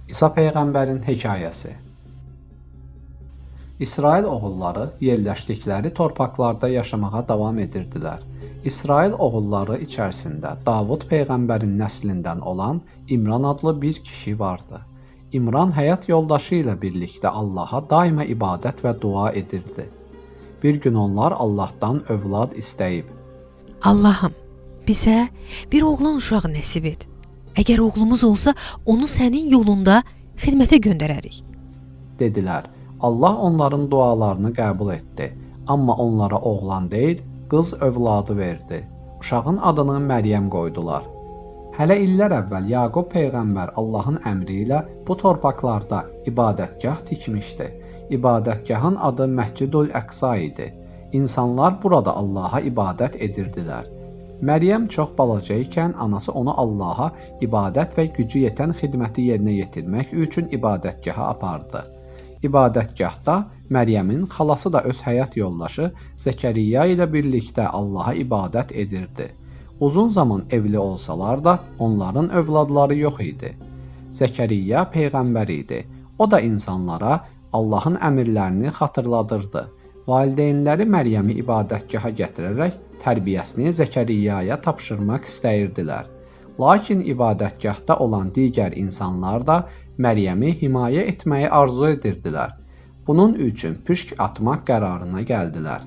İsa Peyğəmbərin hekayəsi. İsrail oğulları yerləşdikləri torpaqlarda yaşamağa davam edirdilər. İsrail oğulları içərisində Davud Peyğəmbərin nəslindən olan İmran adlı bir kişi vardı. İmran həyat yoldaşı ilə birlikdə Allaha daima ibadət və dua edirdi. Bir gün onlar Allahdan övlad istəyib. Allahım, bizə bir oğlan uşağı nəsib et. Əgər oğlumuz olsa, onu sənin yolunda xidmətə göndərərik. Dedilər. Allah onların dualarını qəbul etdi. Amma onlara oğlan deyil, qız övladı verdi. Uşağın adını Məryəm qoydular. Hələ illər əvvəl Yaqub Peyğəmbər Allahın əmri ilə bu torpaqlarda ibadətgah tikmişdi. İbadətgahın adı Məscidül-Əqsa idi. İnsanlar burada Allaha ibadət edirdilər. Məryəm çox balaca ikən anası onu Allaha ibadət və gücü yetən xidməti yerinə yetirmək üçün ibadətgaha apardı. İbadətgahda Məryəmin xalası da öz həyat yoldaşı Zəkəriyya ilə birlikdə Allaha ibadət edirdi. Uzun zaman evli olsalar da onların övladları yox idi. Zəkəriyya peyğəmbər idi. O da insanlara Allahın əmrlərini xatırladırdı. Valideynləri Məryəmi ibadətgaha gətirərək tərbiyəsini Zəkəriyyaya tapşırmaq istəyirdilər. Lakin ibadətgahda olan digər insanlar da Məryəmi himayə etməyi arzu edirdilər. Bunun üçün püşk atmaq qərarına gəldilər.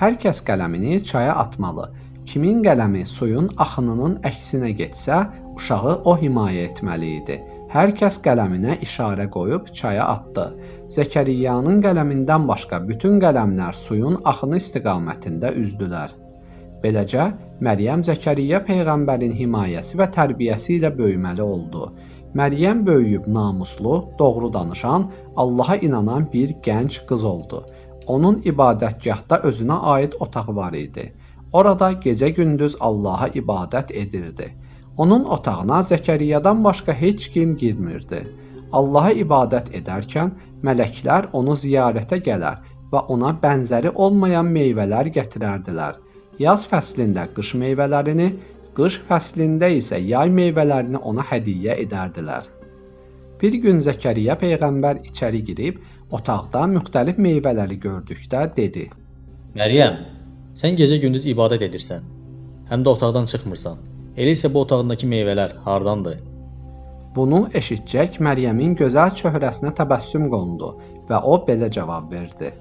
Hər kəs qələmini çaya atmalı. Kimin qələmi suyun axınının əksinə getsə, uşağı o himayə etməli idi. Hər kəs qələminə işarə qoyub çaya atdı. Zəkəriyyanın qələmindən başqa bütün qələmlər suyun axını istiqamətində üzdülər. Beləcə, Məryəm Zəkəriyya Peyğəmbərin himayəsi və tərbiyəsi ilə böyüməli oldu. Məryəm böyüyüb namuslu, doğru danışan, Allaha inanan bir gənc qız oldu. Onun ibadətgahda özünə aid otağı var idi. Orada gecə-gündüz Allaha ibadət edirdi. Onun otağına Zəkəriyyadan başqa heç kim girmirdi. Allaha ibadət edərkən mələklər onu ziyarətə gələr və ona bənzəri olmayan meyvələr gətirərdilər. Yaz fəslində qış meyvələrini, qış fəslində isə yay meyvələrini ona hədiyyə edərdilər. Bir gün Zəkəriyya Peyğəmbər içəri girib, otaqda müxtəlif meyvələri gördükdə dedi. Məryəm, sən gecə-gündüz ibadət edirsən, həm də otaqdan çıxmırsan. Elə isə bu otağındakı meyvələr hardandır? Bunu eşitcək Məryəmin gözəl çöhrəsinə təbəssüm qondu və o belə cavab verdi.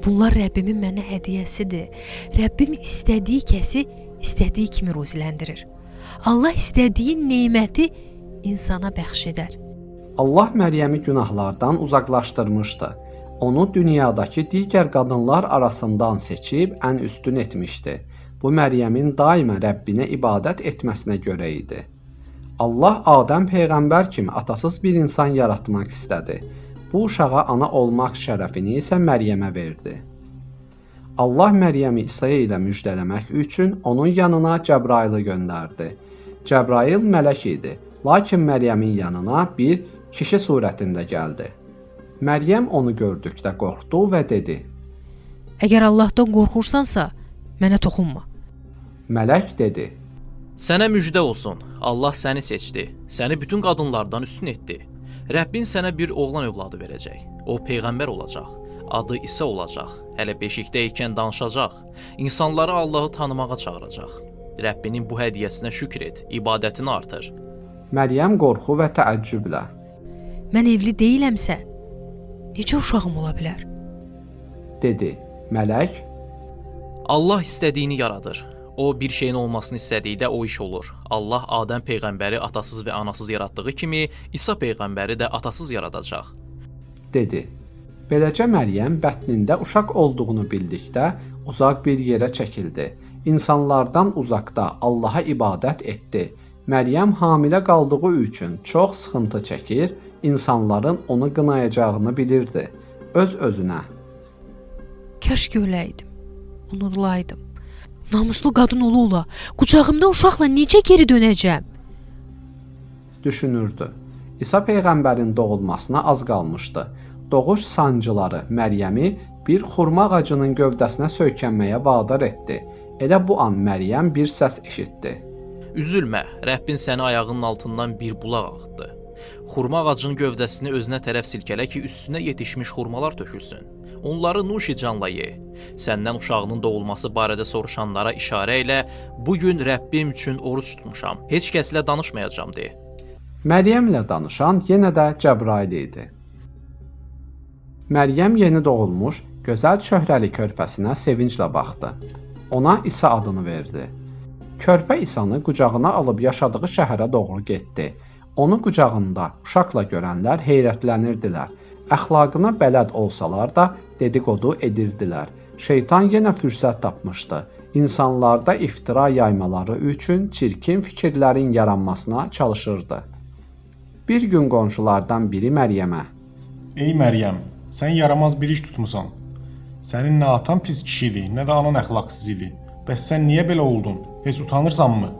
Bunlar Rəbbimin mənə hədiyyəsidir. Rəbbim istədiyi kəsi istədiyi kimi ruziləndirir. Allah istədiyi neməti insana bəxş edər. Allah Məryəmi günahlardan uzaqlaşdırmışdı. Onu dünyadakı digər qadınlar arasından seçib ən üstün etmişdi. Bu Məryəmin daima Rəbbinə ibadət etməsinə görə idi. Allah Adəm Peyğəmbər kimi atasız bir insan yaratmaq istədi. Bu uşağa ana olmaq şərəfini isə Məryəmə verdi. Allah Məryəmi İsa ilə müjdələmək üçün onun yanına Cəbrailı göndərdi. Cəbrail mələk idi, lakin Məryəmin yanına bir kişi surətində gəldi. Məryəm onu gördükdə qorxdu və dedi. Əgər Allahdan qorxursansa, mənə toxunma. Mələk dedi. Sənə müjdə olsun, Allah səni seçdi, səni bütün qadınlardan üstün etdi. Rəbbin sənə bir oğlan övladı verəcək, o peyğəmbər olacaq, adı İsa olacaq, hələ beşikdə ikən danışacaq, insanları Allahı tanımağa çağıracaq. Rəbbinin bu hədiyyəsinə şükür et, ibadətini artır. Məryəm qorxu və təəccüblə. Mən evli deyiləmsə, necə uşağım ola bilər? Dedi. Mələk. Allah istədiyini yaradır. O bir şeyin olmasını istədikdə o iş olur. Allah Adəm Peyğəmbəri atasız və anasız yaratdığı kimi, İsa Peyğəmbəri də atasız yaradacaq. Dedi. Beləcə Məryəm bətnində uşaq olduğunu bildikdə uzaq bir yerə çəkildi. İnsanlardan uzaqda Allaha ibadət etdi. Məryəm hamilə qaldığı üçün çox sıxıntı çəkir, insanların onu qınayacağını bilirdi. Öz-özünə. Kaş ki öləydim, unudulaydım. Namuslu qadın ola, qucağımda uşaqla necə geri dönəcəm? Düşünürdü. İsa Peyğəmbərin doğulmasına az qalmışdı. Doğuş sancıları Məryəmi bir xurma ağacının gövdəsinə söykənməyə vadar etdi. Elə bu an Məryəm bir səs eşitdi. Üzülmə, Rəbbin səni ayağının altından bir bulaq axıtdı. Xurma ağacının gövdəsini özünə tərəf silkələ ki, üstünə yetişmiş xurmalar tökülsün. Onları nuşi canla ye. Səndən uşağının doğulması barədə soruşanlara işarə ilə bu gün Rəbbim üçün oruç tutmuşam. Heç kəslə danışmayacağam de. Məryəmlə danışan yenə də Cəbrail idi. Məryəm yeni doğulmuş, gözəl çöhrəli körpəsinə sevinclə baxdı. Ona İsa adını verdi. Körpə İsanı qucağına alıb yaşadığı şəhərə doğru getdi. Onu qucağında uşaqla görənlər heyrətlənirdilər. Əxlaqına bələd olsalar da dedikodu edirdilər. Şeytan yenə fürsət tapmışdı. İnsanlarda iftira yaymaları üçün çirkin fikirlərin yaranmasına çalışırdı. Bir gün qonşulardan biri Məryəmə: Ey Məryəm, sən yaramaz bir iş tutmusan. Sənin nə atan pis kişidir, nə də anan əxlaqsız idi. Bəs sən niyə belə oldun? Heç utanırsanmı?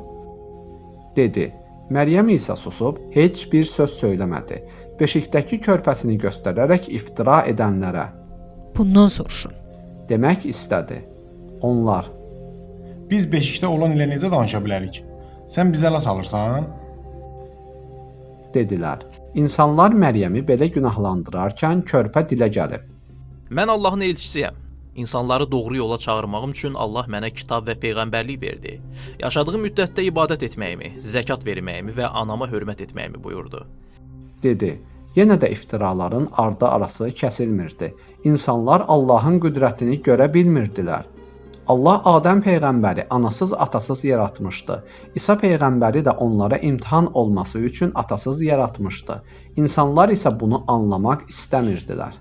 dedi. Məryəm isə susub heç bir söz söyləmədi. Beşikdəki körpəsini göstərərək iftira edənlərə Bundan soruşun. demək istədi. Onlar: Biz beşikdə olan ilə necə danışa bilərik? Sən bizə ələ salırsan? dedilər. İnsanlar Məryəmi belə günahlandırarkən körpə dilə gəlib. Mən Allahın elçisiyəm. İnsanları doğru yola çağırmağım üçün Allah mənə kitab və peyğəmbərlik verdi. Yaşadığım müddətdə ibadət etməyimi, zəkat verməyimi və anama hörmət etməyimi buyurdu. Dedi. Yenə də iftiraların ardı arası kəsilmirdi. İnsanlar Allahın qüdrətini görə bilmirdilər. Allah Adəm peyğəmbəri anasız atasız yaratmışdı. İsa peyğəmbəri də onlara imtahan olması üçün atasız yaratmışdı. İnsanlar isə bunu anlamaq istəmirdilər.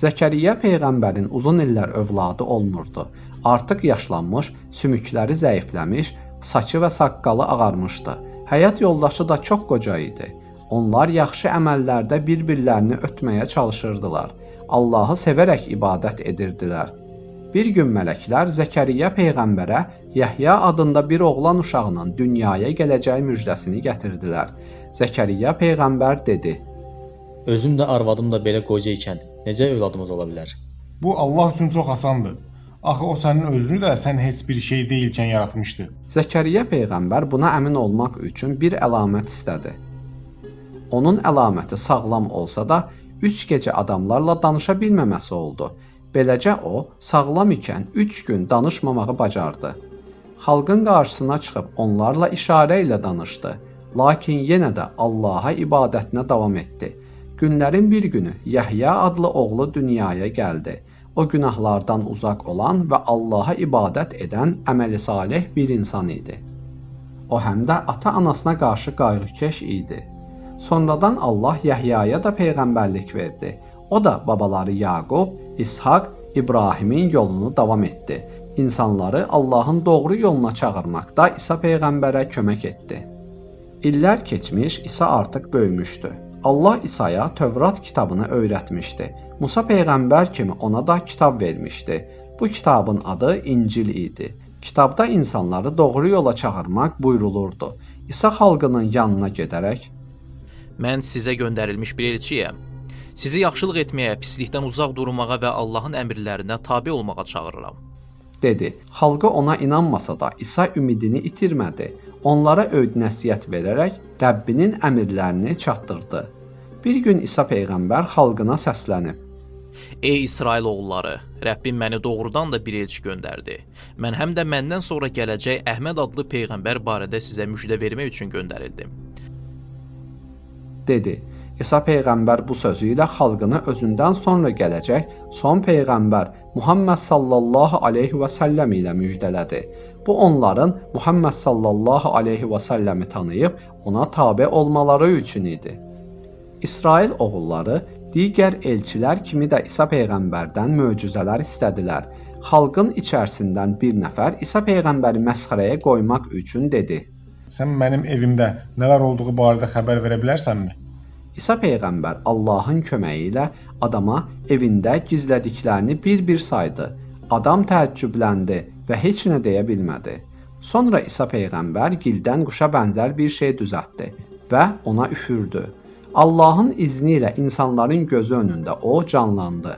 Zəkəriyya peyğəmbərin uzun illər övladı olmurdu. Artıq yaşlanmış, sümükləri zəifləmiş, saçı və saqqalı ağarmışdı. Həyat yoldaşı da çox qoca idi. Onlar yaxşı əməllərdə bir-birlərini ötməyə çalışırdılar. Allahı sevərək ibadət edirdilər. Bir gün mələklər Zəkəriyya peyğəmbərə Yəhya adında bir oğlan uşağının dünyaya gələcəyi müjdəsini gətirdilər. Zəkəriyya peyğəmbər dedi: Özüm də arvadım da belə qoca ikən necə övladımız ola bilər? Bu Allah üçün çox asandır. Axı o sənin özünü də sən heç bir şey deyilkən yaratmışdı. Zəkəriyya peyğəmbər buna əmin olmaq üçün bir əlamət istədi. Onun əlaməti sağlam olsa da 3 gecə adamlarla danışa bilməməsi oldu. Beləcə o, sağlam ikən 3 gün danışmamağı bacardı. Xalqın qarşısına çıxıb onlarla işarə ilə danışdı. Lakin yenə də Allaha ibadətinə davam etdi. Günlərin bir günü Yəhya adlı oğlu dünyaya gəldi. O günahlardan uzaq olan və Allaha ibadət edən əməli salih bir insan idi. O həm də ata-anasına qarşı qayğıkeş idi. Sonradan Allah Yəhyaya da peyğəmbərlik verdi. O da babaları Yaqub, İshaq, İbrahimin yolunu davam etdi. İnsanları Allahın doğru yoluna çağırmaqda İsa peyğəmbərə kömək etdi. İllər keçmiş, İsa artıq böyümüşdü. Allah İsa'ya Tövrat kitabını öyrətmişdi. Musa peyğəmbər kimi ona da kitab vermişdi. Bu kitabın adı İncil idi. Kitabda insanları doğru yola çağırmaq buyurulurdu. İsa xalqının yanına gedərək: Mən sizə göndərilmiş bir elçiyəm. Sizi yaxşılıq etməyə, pislikdən uzaq durmağa və Allahın əmrlərinə tabe olmağa çağırıram, dedi. Xalqı ona inanmasa da İsa ümidini itirmədi. Onlara öyüd-nəsihət verərək Rəbbinin əmrlərini çatdırdı. Bir gün İsa peyğəmbər xalqına səslənib: Ey İsrail oğulları, Rəbbim məni doğrudan da bir elçi göndərdi. Mən həm də məndən sonra gələcək Əhməd adlı peyğəmbər barədə sizə müjdə vermək üçün göndərildim, dedi. İsa peyğəmbər bu sözü ilə xalqını özündən sonra gələcək son peyğəmbər Muhammed sallallahu aleyhi və səlləm ilə müjdələdi. Bu onların Muhammed sallallahu aleyhi və səlləmi tanıyıb ona tabe olmaları üçün idi. İsrail oğulları digər elçilər kimi də İsa peyğəmbərdən möcüzələr istədilər. Xalqın içərisindən bir nəfər İsa peyğəmbəri məsxərəyə qoymaq üçün dedi: Sən mənim evimdə nələr olduğu barədə xəbər verə bilərsənmi? İsa peyğəmbər Allahın köməyi ilə adama evində gizlədiklərini bir-bir saydı. Adam təəccübləndi və heç nə deyə bilmədi. Sonra İsa peyğəmbər gildən quşa bənzər bir şey düzəltdi və ona üfürdü. Allahın izni ilə insanların gözü önündə o canlandı.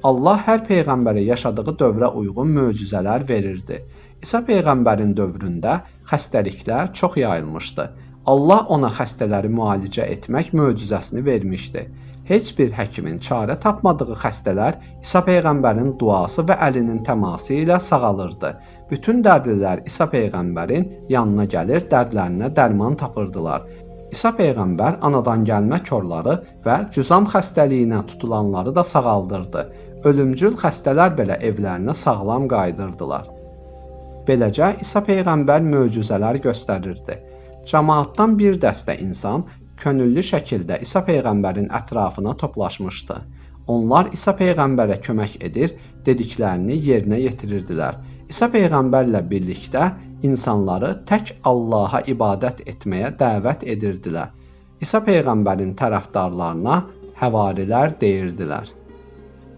Allah hər peyğəmbərə yaşadığı dövrə uyğun möcüzələr verirdi. İsa peyğəmbərin dövründə xəstəliklər çox yayılmışdı. Allah ona xəstələri müalicə etmək möcüzəsini vermişdi. Heç bir həkimin çarə tapmadığı xəstələr İsa peyğəmbərin duası və əlinin təması ilə sağalırdı. Bütün dərdlilər İsa peyğəmbərin yanına gəlir, dərdlərinə dərman tapırdılar. İsa peyğəmbər anadan gəlmə korları və cüzam xəstəliyinə tutulanları da sağaldırdı. Ölümcül xəstələr belə evlərinə sağlam qayıdırdılar. Beləcə İsa peyğəmbər möcüzələr göstərirdi. Cəmaatdan bir dəstə insan könüllü şəkildə İsa peyğəmbərin ətrafına toplaşmışdı. Onlar İsa peyğəmbərə kömək edir, dediklərini yerinə yetirirdilər. İsa peyğəmbərlə birlikdə insanları tək Allaha ibadət etməyə dəvət edirdilər. İsa peyğəmbərin tərəfdarlarına həvarilər deyirdilər.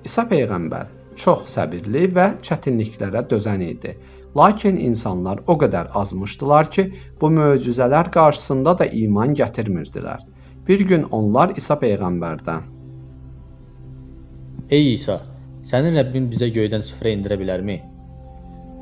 İsa peyğəmbər çox səbirli və çətinliklərə dözən idi. Lakin insanlar o qədər azmışdılar ki, bu möcüzələr qarşısında da iman gətirmirdilər. Bir gün onlar İsa peyğəmbərdən: Ey İsa, sənin Rəbbin bizə göydən süfrə indirə bilərmi?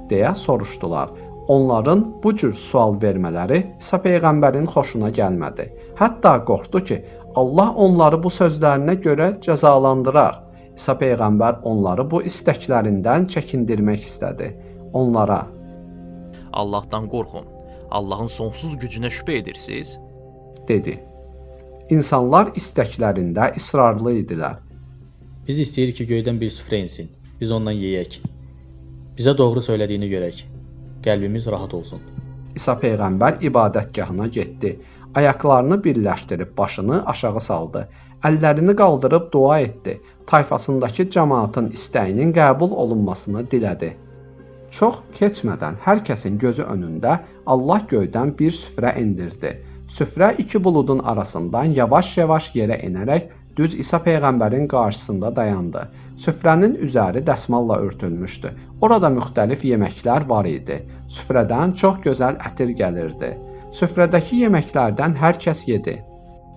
deyə soruşdular. Onların bu cür sual vermələri İsa peyğəmbərin xoşuna gəlmədi. Hətta qorxdu ki, Allah onları bu sözlərinə görə cəzalandırar. İsa peyğəmbər onları bu istəklərindən çəkindirmək istədi. Onlara: Allahdan qorxun. Allahın sonsuz gücünə şübhə edirsiniz? dedi. İnsanlar istəklərində israrlı idilər. Biz istəyirik ki, göydən bir süfrə insin. Biz ondan yeyək. Bizə doğru söylədiyini görək. Qəlbimiz rahat olsun. İsa peyğəmbər ibadətgahına getdi. Ayaqlarını birləşdirib başını aşağı saldı. Əllərini qaldırıb dua etdi. Tayfasındakı cəmaatın istəyinin qəbul olunmasını dilədi. Çox keçmədən hər kəsin gözü önündə Allah göydən bir süfrə endirdi. Süfrə iki buludun arasından yavaş-yavaş yerə enərək düz İsa peyğəmbərin qarşısında dayandı. Süfrənin üzəri dəsmalla örtülmüşdü. Orada müxtəlif yeməklər var idi. Süfrədən çox gözəl ətir gəlirdi. Süfrədəki yeməklərdən hər kəs yedi.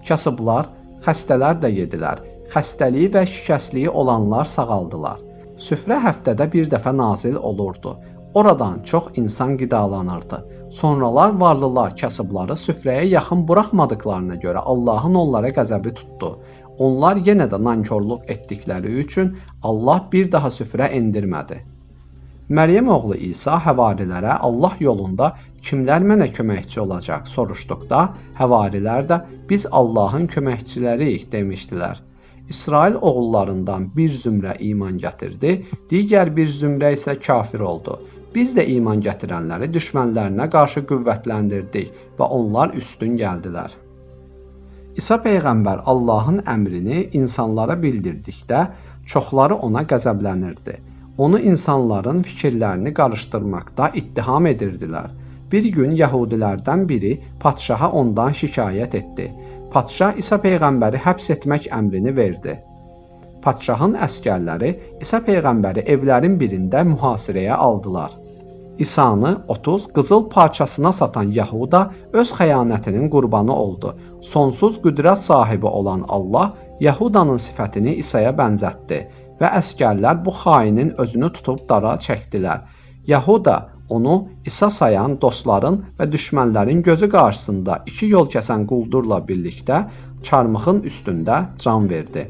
Kasıblar, xəstələr də yedilər. Xəstəliyi və şikəstliyi olanlar sağaldılar. Süfrə həftədə bir dəfə nazil olurdu. Oradan çox insan qidalanırdı. Sonralar varlılar kasıbları süfrəyə yaxın buraxmadıqlarına görə Allahın onlara qəzəbi tutdu. Onlar yenə də nankorluq etdikləri üçün Allah bir daha süfrə endirmədi. Məryəm oğlu İsa həvarilərə Allah yolunda kimlər mənə köməkçi olacaq soruşduqda, həvarilər də biz Allahın köməkçiləriyik demişdilər. İsrail oğullarından bir zümrə iman gətirdi, digər bir zümrə isə kafir oldu. Biz də iman gətirənləri düşmənlərinə qarşı qüvvətləndirdik və onlar üstün gəldilər. İsa peyğəmbər Allahın əmrini insanlara bildirdikdə çoxları ona qəzəblənirdi. Onu insanların fikirlərini qarışdırmaqda ittiham edirdilər. Bir gün yəhudilərdən biri padşaha ondan şikayət etdi. Padşah İsa peyğəmbəri həbs etmək əmrini verdi. Padşahın əsgərləri İsa peyğəmbəri evlərin birində mühasirəyə aldılar. İsanı 30 qızıl parçasına satan Yahuda öz xəyanətinin qurbanı oldu. Sonsuz qüdrət sahibi olan Allah Yahudanın sifətini İsa'ya bənzətdi və əsgərlər bu xainin özünü tutub dara çəkdilər. Yahuda onu İsa sayan dostların və düşmənlərin gözü qarşısında iki yol kəsən quldurla birlikdə çarmıxın üstündə can verdi.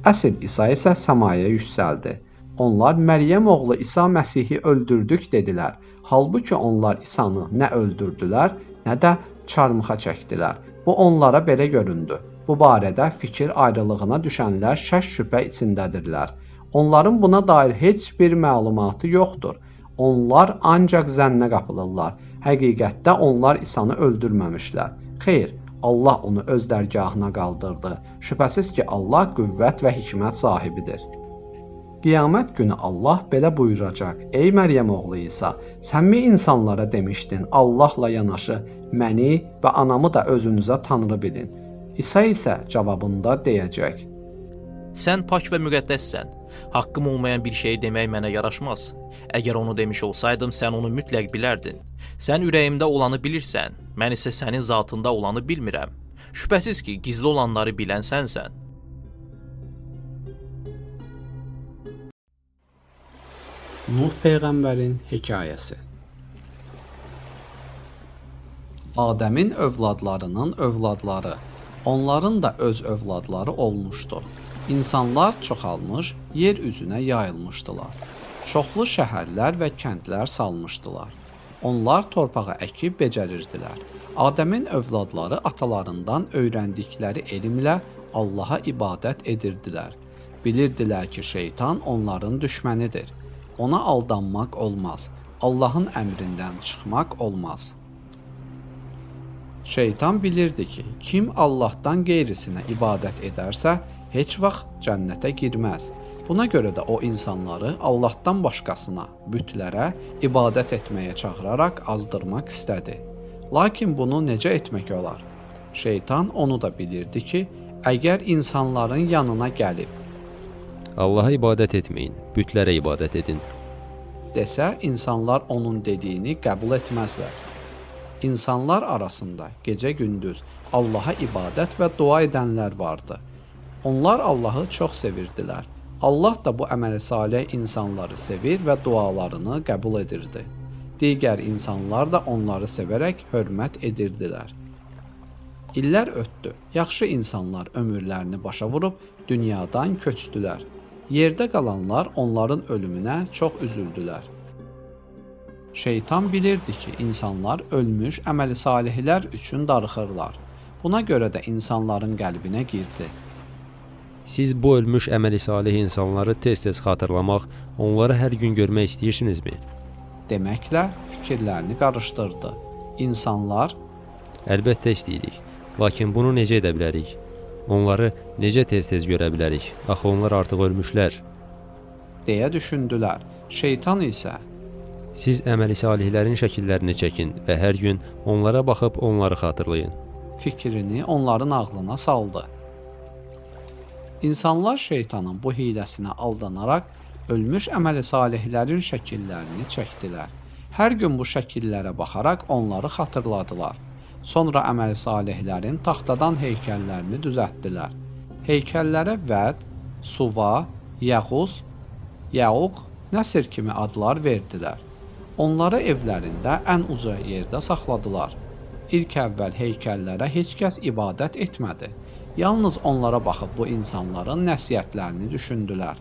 Əsl İsa isə səmaya yüksəldi. Onlar Məryəm oğlu İsa Məsihi öldürdük dedilər. Halbuki onlar İsanı nə öldürdülər, nə də çarmıxa çəkdilər. Bu onlara belə göründü. Bu barədə fikir ayrılığına düşənlər şək-şübhə içindədirlər. Onların buna dair heç bir məlumatı yoxdur. Onlar ancaq zənnə qapılırlar. Həqiqətdə onlar İsanı öldürməmişlər. Xeyr, Allah onu öz dərgahına qaldırdı. Şübhəsiz ki, Allah qüvvət və hikmət sahibidir. Qiyamət günü Allah belə buyuracaq: Ey Məryəm oğlu İsa, sən mi insanlara demişdin, Allahla yanaşı məni və anamı da özünüzə tanrı bilin? İsa isə cavabında deyəcək: Sən pak və müqəddəssən. Haqqım olmayan bir şeyi demək mənə yaraşmaz. Əgər onu demiş olsaydım, sən onu mütləq bilərdin. Sən ürəyimdə olanı bilirsən, mən isə sənin zatında olanı bilmirəm. Şübhəsiz ki, gizli olanları bilən sənsən. Nuh peyğəmbərin hekayəsi. Adəmin övladlarının övladları, onların da öz övladları olmuşdu. İnsanlar çoxalmış, yer üzünə yayılmışdılar. Çoxlu şəhərlər və kəndlər salmışdılar. Onlar torpağı əkib becərirdilər. Adəmin övladları atalarından öyrəndikləri elmlə Allaha ibadət edirdilər. Bilirdilər ki, şeytan onların düşmənidir. Ona aldanmaq olmaz. Allahın əmrindən çıxmaq olmaz. Şeytan bilirdi ki, kim Allahdan qeyrisinə ibadət edərsə, heç vaxt cənnətə girməz. Buna görə də o insanları Allahdan başqasına, bütlərə ibadət etməyə çağıraraq azdırmaq istədi. Lakin bunu necə etmək olar? Şeytan onu da bilirdi ki, əgər insanların yanına gəlib, Allaha ibadət etməyin, bütlərə ibadət edin desə, insanlar onun dediyini qəbul etməzlər. İnsanlar arasında gecə-gündüz Allaha ibadət və dua edənlər vardı. Onlar Allahı çox sevirdilər. Allah da bu əməli salih insanları sevir və dualarını qəbul edirdi. Digər insanlar da onları sevərək hörmət edirdilər. İllər ötdü. Yaxşı insanlar ömürlərini başa vurub dünyadan köçdülər. Yerdə qalanlar onların ölümünə çox üzüldülər. Şeytan bilirdi ki, insanlar ölmüş əməli salihlər üçün darıxırlar. Buna görə də insanların qəlbinə girdi. Siz bu ölmüş əməli salih insanları tez-tez xatırlamaq, onları hər gün görmək istəyirsinizmi? Deməklə fikirlərini qarışdırdı. İnsanlar, Əlbəttə istəyirik. Lakin bunu necə edə bilərik? Onları necə tez-tez görə bilərik? Axı onlar artıq ölmüşlər. deyə düşündülər. Şeytan isə, Siz əməli salihlərin şəkillərini çəkin və hər gün onlara baxıb onları xatırlayın. fikrini onların ağlına saldı. İnsanlar şeytanın bu hiləsinə aldanaraq ölmüş əməli salihlərin şəkillərini çəkdilər. Hər gün bu şəkillərə baxaraq onları xatırladılar. Sonra əməli salihlərin taxtadan heykəllərini düzəltdilər. Heykəllərə Vəd, Suva, Yəğus, Yəuq, Nəsir kimi adlar verdilər. Onları evlərində ən uca yerdə saxladılar. İlk əvvəl heykəllərə heç kəs ibadət etmədi. Yalnız onlara baxıb bu insanların nəsihətlərini düşündülər.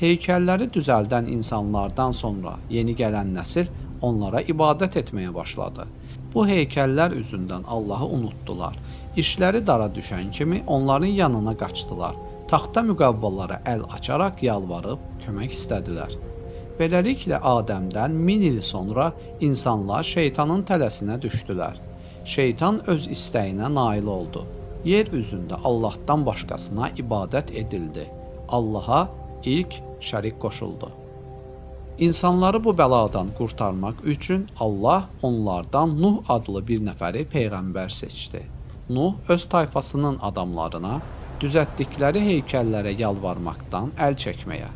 Heykəlləri düzəldən insanlardan sonra yeni gələn nəsil onlara ibadət etməyə başladı. Bu heykəllər üzündən Allahı unutdular. İşləri dara düşən kimi onların yanına qaçdılar. Taxta müqavvalara əl açaraq yalvarıb kömək istədilər. Beləliklə Adəmdən 1000 il sonra insanlar şeytanın tələsinə düşdülər. Şeytan öz istəyinə nail oldu. Yer üzündə Allahdan başqasına ibadət edildi. Allaha ilk şərik qoşuldu. İnsanları bu bəladan qurtarmaq üçün Allah onlardan Nuh adlı bir nəfəri peyğəmbər seçdi. Nuh öz tayfasının adamlarına düzəltdikləri heykəllərə yalvarmaqdan əl çəkməyə,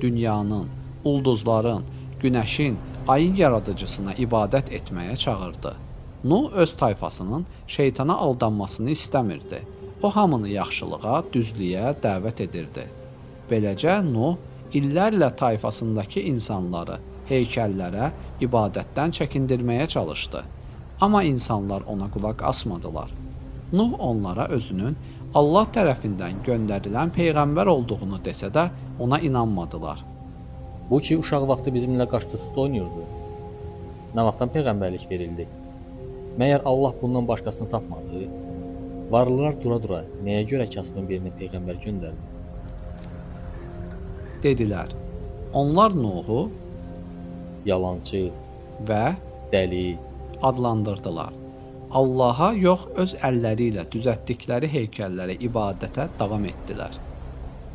dünyanın, ulduzların, günəşin, ayın yaradıcısına ibadət etməyə çağırdı. Nuh öz tayfasının şeytana aldanmasını istəmirdi. O hamını yaxşılığa, düzlüyə dəvət edirdi. Beləcə Nuh illərlə tayfasındakı insanları heykəllərə, ibadətdən çəkindirməyə çalışdı. Amma insanlar ona qulaq asmadılar. Nuh onlara özünün Allah tərəfindən göndərilən peyğəmbər olduğunu desə də ona inanmadılar. Bu ki uşaq vaxtı bizimlə qaç-tutdu oynayırdı. Nə vaxtdan peyğəmbərlik verildi? Məyər Allah bundan başqasını tapmadı? Varlılar dura-dura nəyə görə kasıbın birini peyğəmbər göndərdi? Dedilər. Onlar Nuhu Yalançı, və dəli, adlandırdılar. Allaha yox, öz əlləri ilə düzəltdikləri heykəllərə ibadətə davam etdilər.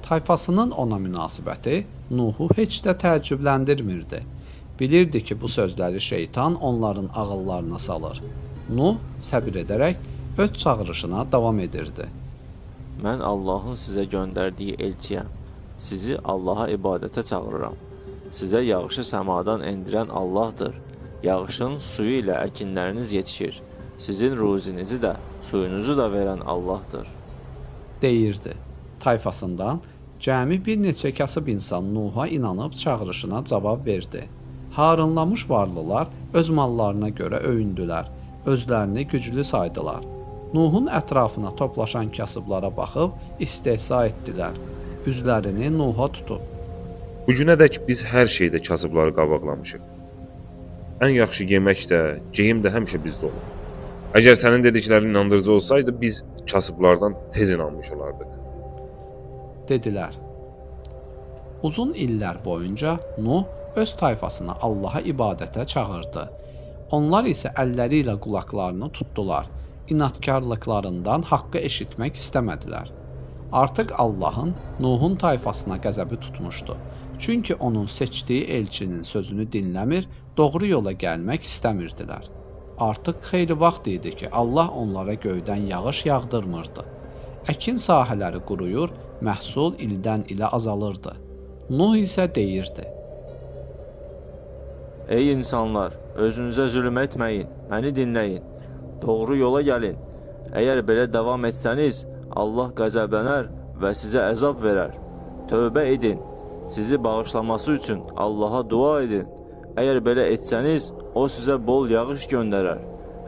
Tayfasının ona münasibəti Nuhu heç də təəccübləndirmirdi. Bilirdi ki, bu sözləri şeytan onların ağıllarına salır. Nuh səbir edərək öz çağırışına davam edirdi. Mən Allahın sizə göndərdiyi elçiyəm. Sizi Allaha ibadətə çağırıram. Sizə yağışı səmadan endirən Allahdır. Yağışın suyu ilə əkinləriniz yetişir. Sizin ruzinizi də, suyunuzu da verən Allahdır. Deyirdi. Tayfasından cəmi bir neçə kasıb insan Nuha inanıb çağırışına cavab verdi. Harınlamış varlılar öz mallarına görə öyündülər. Özlərini güclü saydılar. Nuhun ətrafına toplaşan kasıblara baxıb istehza etdilər. Üzlərini Nuha tutub. Bu günədək biz hər şeydə kasıbları qabaqlamışıq. Ən yaxşı yemək də, geyim də həmişə bizdə olur. Əgər sənin dediklərin inandırıcı olsaydı, biz kasıblardan tez inanmış olardıq. Dedilər. Uzun illər boyunca Nuh öz tayfasını Allaha ibadətə çağırdı. Onlar isə əlləri ilə qulaqlarını tutdular. İnadkarlıqlarından haqqı eşitmək istəmədilər. Artıq Allahın Nuhun tayfasına qəzəbi tutmuşdu. Çünki onun seçdiyi elçinin sözünü dinləmir, doğru yola gəlmək istəmirdilər. Artıq xeyli vaxt idi ki, Allah onlara göydən yağış yağdırmırdı. Əkin sahələri quruyur, məhsul ildən ilə azalırdı. Nuh isə deyirdi: Ey insanlar, özünüzə zülm etməyin, məni dinləyin. Doğru yola gəlin. Əgər belə davam etsəniz, Allah qəzəblənər və sizə əzab verər. Tövbə edin. Sizi bağışlaması üçün Allaha dua edin. Əgər belə etsəniz, o sizə bol yağış göndərər.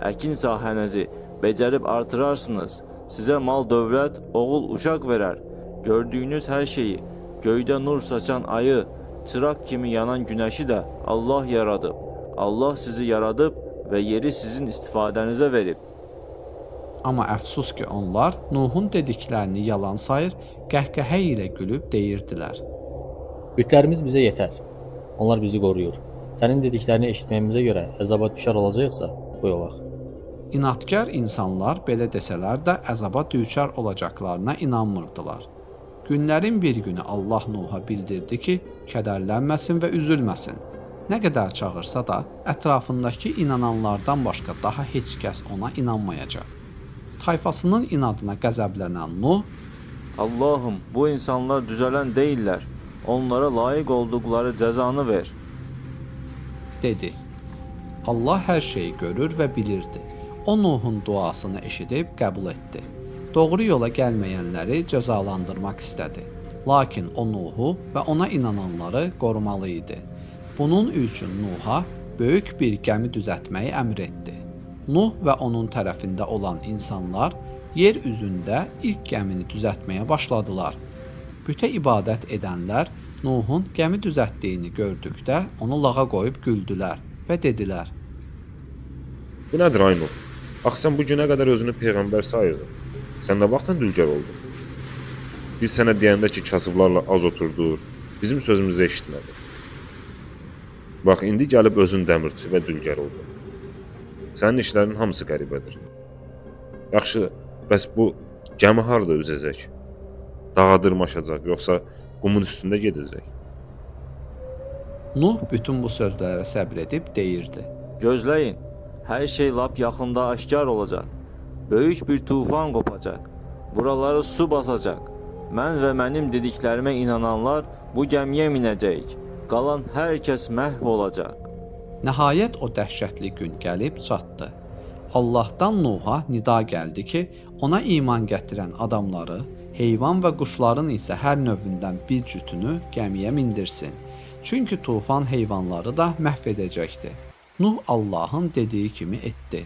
Əkin sahənizi becərib artırarsınız. Sizə mal dövlət, oğul uşaq verər. Gördüyünüz hər şeyi, göydə nur saçan ayı, çıraq kimi yanan günəşi də Allah yaradıb. Allah sizi yaradıb və yeri sizin istifadənizə verib. Amma əfsus ki, onlar Nuhun dediklərini yalan sayır, qəhqəhə ilə gülüb deyirdilər: Bütlərimiz bizə yetər. Onlar bizi qoruyur. Sənin dediklərini eşitməyimizə görə əzaba düşər olacaqsa, qoy olaq. İnadkar insanlar belə desələr də əzaba düçar olacaqlarına inanmırdılar. Günlərin bir günü Allah Nuha bildirdi ki, kədərlənməsin və üzülməsin. Nə qədər çağırsa da, ətrafındakı inananlardan başqa daha heç kəs ona inanmayacaq. Tayfasının inadına qəzəblənən Nuh, Allahım, bu insanlar düzələn deyillər. Onlara layiq olduqları cəzanı ver. dedi. Allah hər şeyi görür və bilirdi. O Nuhun duasını eşidib qəbul etdi. Doğru yola gəlməyənləri cəzalandırmaq istədi. Lakin o Nuhu və ona inananları qorumalı idi. Bunun üçün Nuha böyük bir gəmi düzəltməyi əmr etdi. Nuh və onun tərəfində olan insanlar yer üzündə ilk gəmini düzəltməyə başladılar. Bütə ibadət edənlər Nuhun gəmi düzəltdiyini gördükdə onu lağa qoyub güldülər və dedilər: Bu nədir ay Nuh? Axı sən bu günə qədər özünü peyğəmbər sayırdın. Sən nə vaxtdan dülgər oldun? Biz sənə deyəndə ki, kasıblarla az oturdur, bizim sözümüzü eşitmədin. Bax, indi gəlib özün dəmirçi və dülgər oldun. Sənin işlərin hamısı qəribədir. Yaxşı, bəs bu gəmi harada üzəcək? Dağa dırmaşacaq, yoxsa qumun üstündə gedəcək? Nuh bütün bu sözlərə səbr edib deyirdi: Gözləyin, hər şey lap yaxında aşkar olacaq. Böyük bir tufan qopacaq. Buraları su basacaq. Mən və mənim dediklərimə inananlar bu gəmiyə minəcəyik. Qalan hər kəs məhv olacaq. Nəhayət o dəhşətli gün gəlib çatdı. Allahdan Nuha nida gəldi ki, ona iman gətirən adamları, heyvan və quşların isə hər növündən bir cütünü gəmiyə mindirsin. Çünki tufan heyvanları da məhv edəcəkdi. Nuh Allahın dediyi kimi etdi.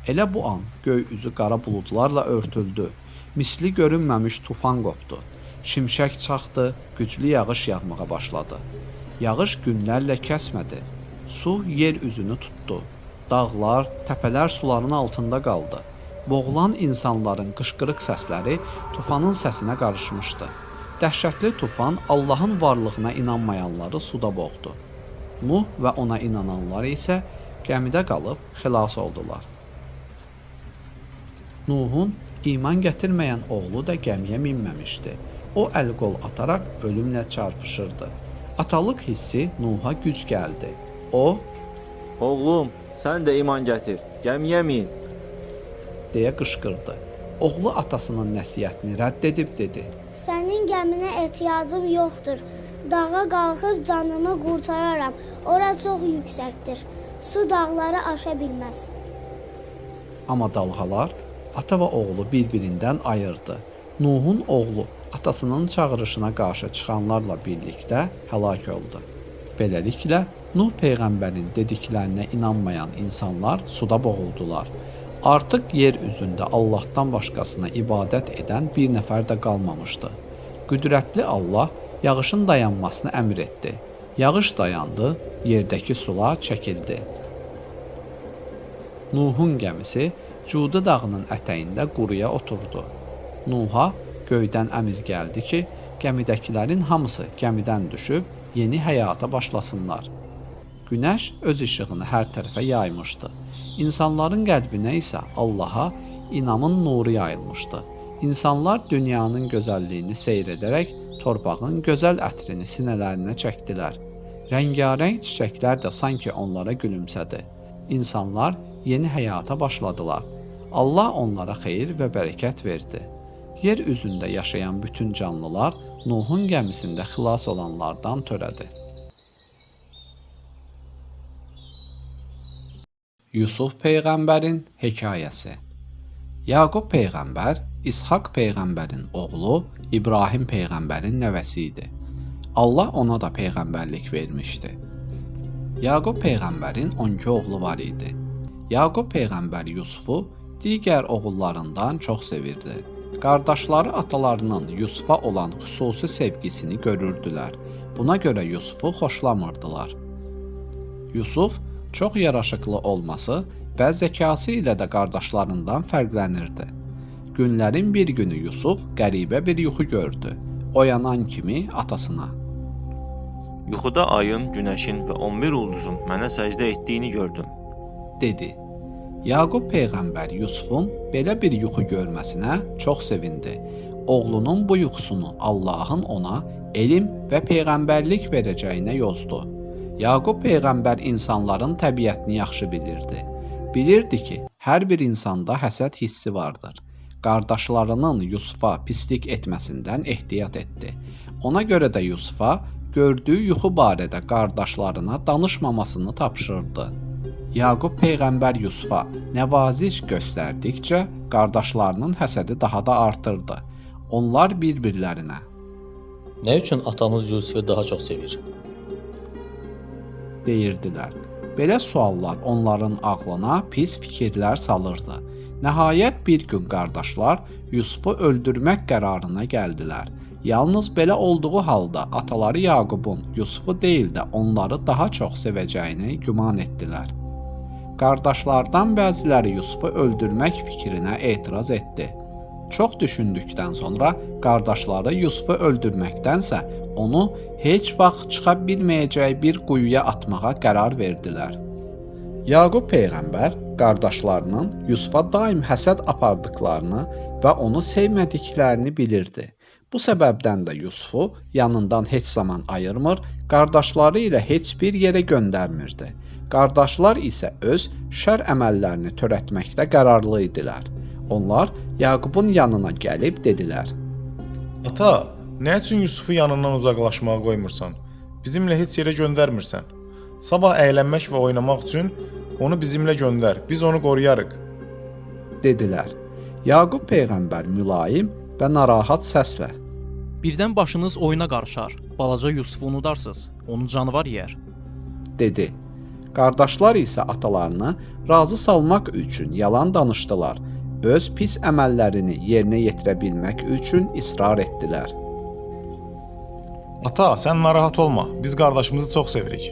Elə bu an göy üzü qara buludlarla örtüldü. Misli görünməmiş tufan qopdu. Şimşək çaxdı, güclü yağış yağmağa başladı. Yağış günlərlə kəsmədi. Su yer üzünü tutdu. Dağlar, təpələr suların altında qaldı. Boğulan insanların qışqırıq səsləri tufanın səsinə qarışmışdı. Dəhşətli tufan Allahın varlığına inanmayanları suda boğdu. Nuh və ona inananlar isə gəmidə qalıb xilas oldular. Nuhun iman gətirməyən oğlu da gəmiyə minməmişdi. O əl-qol ataraq ölümlə çarpışırdı. Atalıq hissi Nuha güc gəldi. O, Oğlum, sən də iman gətir, gəmiyə min. deyə qışqırdı. Oğlu atasının nəsihətini rədd edib dedi: Sənin gəminə ehtiyacım yoxdur. Dağa qalxıb canımı qurtararam. Ora çox yüksəkdir. Su dağları aşa bilməz. Amma dalğalar ata və oğlu bir-birindən ayırdı. Nuhun oğlu atasının çağırışına qarşı çıxanlarla birlikdə həlak oldu. Beləliklə, Nuh peyğəmbərin dediklərinə inanmayan insanlar suda boğuldular. Artıq yer üzündə Allahdan başqasına ibadət edən bir nəfər də qalmamışdı. Qüdrətli Allah yağışın dayanmasını əmr etdi. Yağış dayandı, yerdəki sular çəkildi. Nuhun gəmisi Cudu dağının ətəyində quruya oturdu. Nuha göydən əmr gəldi ki, gəmidəkilərin hamısı gəmidən düşüb yeni həyata başlasınlar. Günəş öz işığını hər tərəfə yaymışdı. İnsanların qəlbinə isə Allaha inamın nuru yayılmışdı. İnsanlar dünyanın gözəlliyini seyr edərək torpağın gözəl ətrini sinələrinə çəkdilər. Rəngarəng çiçəklər də sanki onlara gülümsədi. İnsanlar yeni həyata başladılar. Allah onlara xeyir və bərəkət verdi. Yer üzündə yaşayan bütün canlılar Nuhun gəmisində xilas olanlardan törədi. Yusuf peyğəmbərin hekayəsi. Yaqub peyğəmbər İshak peyğəmbərin oğlu, İbrahim peyğəmbərin nəvəsi idi. Allah ona da peyğəmbərlik vermişdi. Yaqub peyğəmbərin 12 oğlu var idi. Yaqub peyğəmbər Yusufu digər oğullarından çox sevirdi. Qardaşları atalarının Yusufa olan xüsusi sevgisini görürdülər. Buna görə Yusufu xoşlamırdılar. Yusuf çox yaraşıqlı olması və zəkası ilə də qardaşlarından fərqlənirdi. Günlərin bir günü Yusuf qəribə bir yuxu gördü. Oyanan kimi atasına: Yuxuda ayın, günəşin və 11 ulduzun mənə səcdə etdiyini gördüm, dedi. Yaqub peyğəmbər Yusufun belə bir yuxu görməsinə çox sevindi. Oğlunun bu yuxusunu Allahın ona elm və peyğəmbərlik verəcəyinə yozdu. Yaqub peyğəmbər insanların təbiətini yaxşı bilirdi. Bilirdi ki, hər bir insanda həsəd hissi vardır. Qardaşlarının Yusufa pislik etməsindən ehtiyat etdi. Ona görə də Yusufa gördüyü yuxu barədə qardaşlarına danışmamasını tapşırdı. Yaqub peyğəmbər Yusufa nəvaziş göstərdikcə qardaşlarının həsədi daha da artırdı. Onlar bir-birlərinə: Nə üçün atamız Yusufu daha çox sevir? deyirdilər. Belə suallar onların ağlına pis fikirlər salırdı. Nəhayət bir gün qardaşlar Yusufu öldürmək qərarına gəldilər. Yalnız belə olduğu halda ataları Yaqubun Yusufu deyil də onları daha çox sevəcəyini güman etdilər. Qardaşlardan bəziləri Yusufu öldürmək fikrinə etiraz etdi. Çox düşündükdən sonra qardaşları Yusufu öldürməkdənsə onu heç vaxt çıxa bilməyəcəyi bir quyuya atmağa qərar verdilər. Yaqub peyğəmbər qardaşlarının Yusufa daim həsəd apardıqlarını və onu sevmədiklərini bilirdi. Bu səbəbdən də Yusufu yanından heç zaman ayırmır, qardaşları ilə heç bir yerə göndərmirdi. Qardaşlar isə öz şər əməllərini törətməkdə qərarlı idilər. Onlar Yaqubun yanına gəlib dedilər: Ata, nə üçün Yusufu yanından uzaqlaşmağa qoymursan? Bizimlə heç yerə göndərmirsən. Sabah əylənmək və oynamaq üçün onu bizimlə göndər, biz onu qoruyarıq, dedilər. Yaqub peyğəmbər mülayim və narahat səslə: Birdən başınız oyuna qarışar, balaca Yusufu unudarsınız, onu canavar yeyər, dedi. Qardaşlar isə atalarını razı salmaq üçün yalan danışdılar. Öz pis əməllərini yerinə yetirə bilmək üçün israr etdilər. Ata, sən narahat olma, biz qardaşımızı çox sevirik.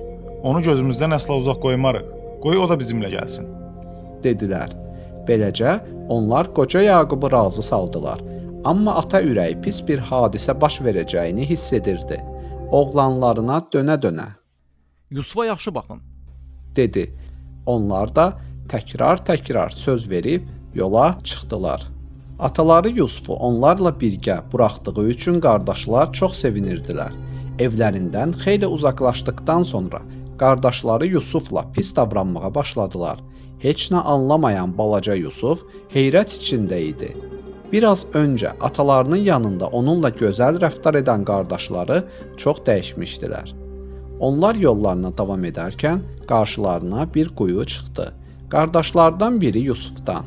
Onu gözümüzdən əsla uzaq qoymarıq, qoy o da bizimlə gəlsin, dedilər. Beləcə, onlar qoca Yaqubu razı saldılar. Amma ata ürəyi pis bir hadisə baş verəcəyini hiss edirdi. Oğlanlarına dönə-dönə: Yusufa yaxşı baxın, dedi. Onlar da təkrar söz verib yola çıxdılar. Ataları Yusufu onlarla birgə buraxdığı üçün qardaşlar çox sevinirdilər. Evlərindən xeyli uzaqlaşdıqdan sonra qardaşları Yusufla pis davranmağa başladılar. Heç nə anlamayan balaca Yusuf heyrət içində idi. Biraz öncə atalarının yanında onunla gözəl rəftar edən qardaşları çox dəyişmişdilər. Onlar yollarına davam edərkən qarşılarına bir quyu çıxdı. Qardaşlardan biri Yusufdan: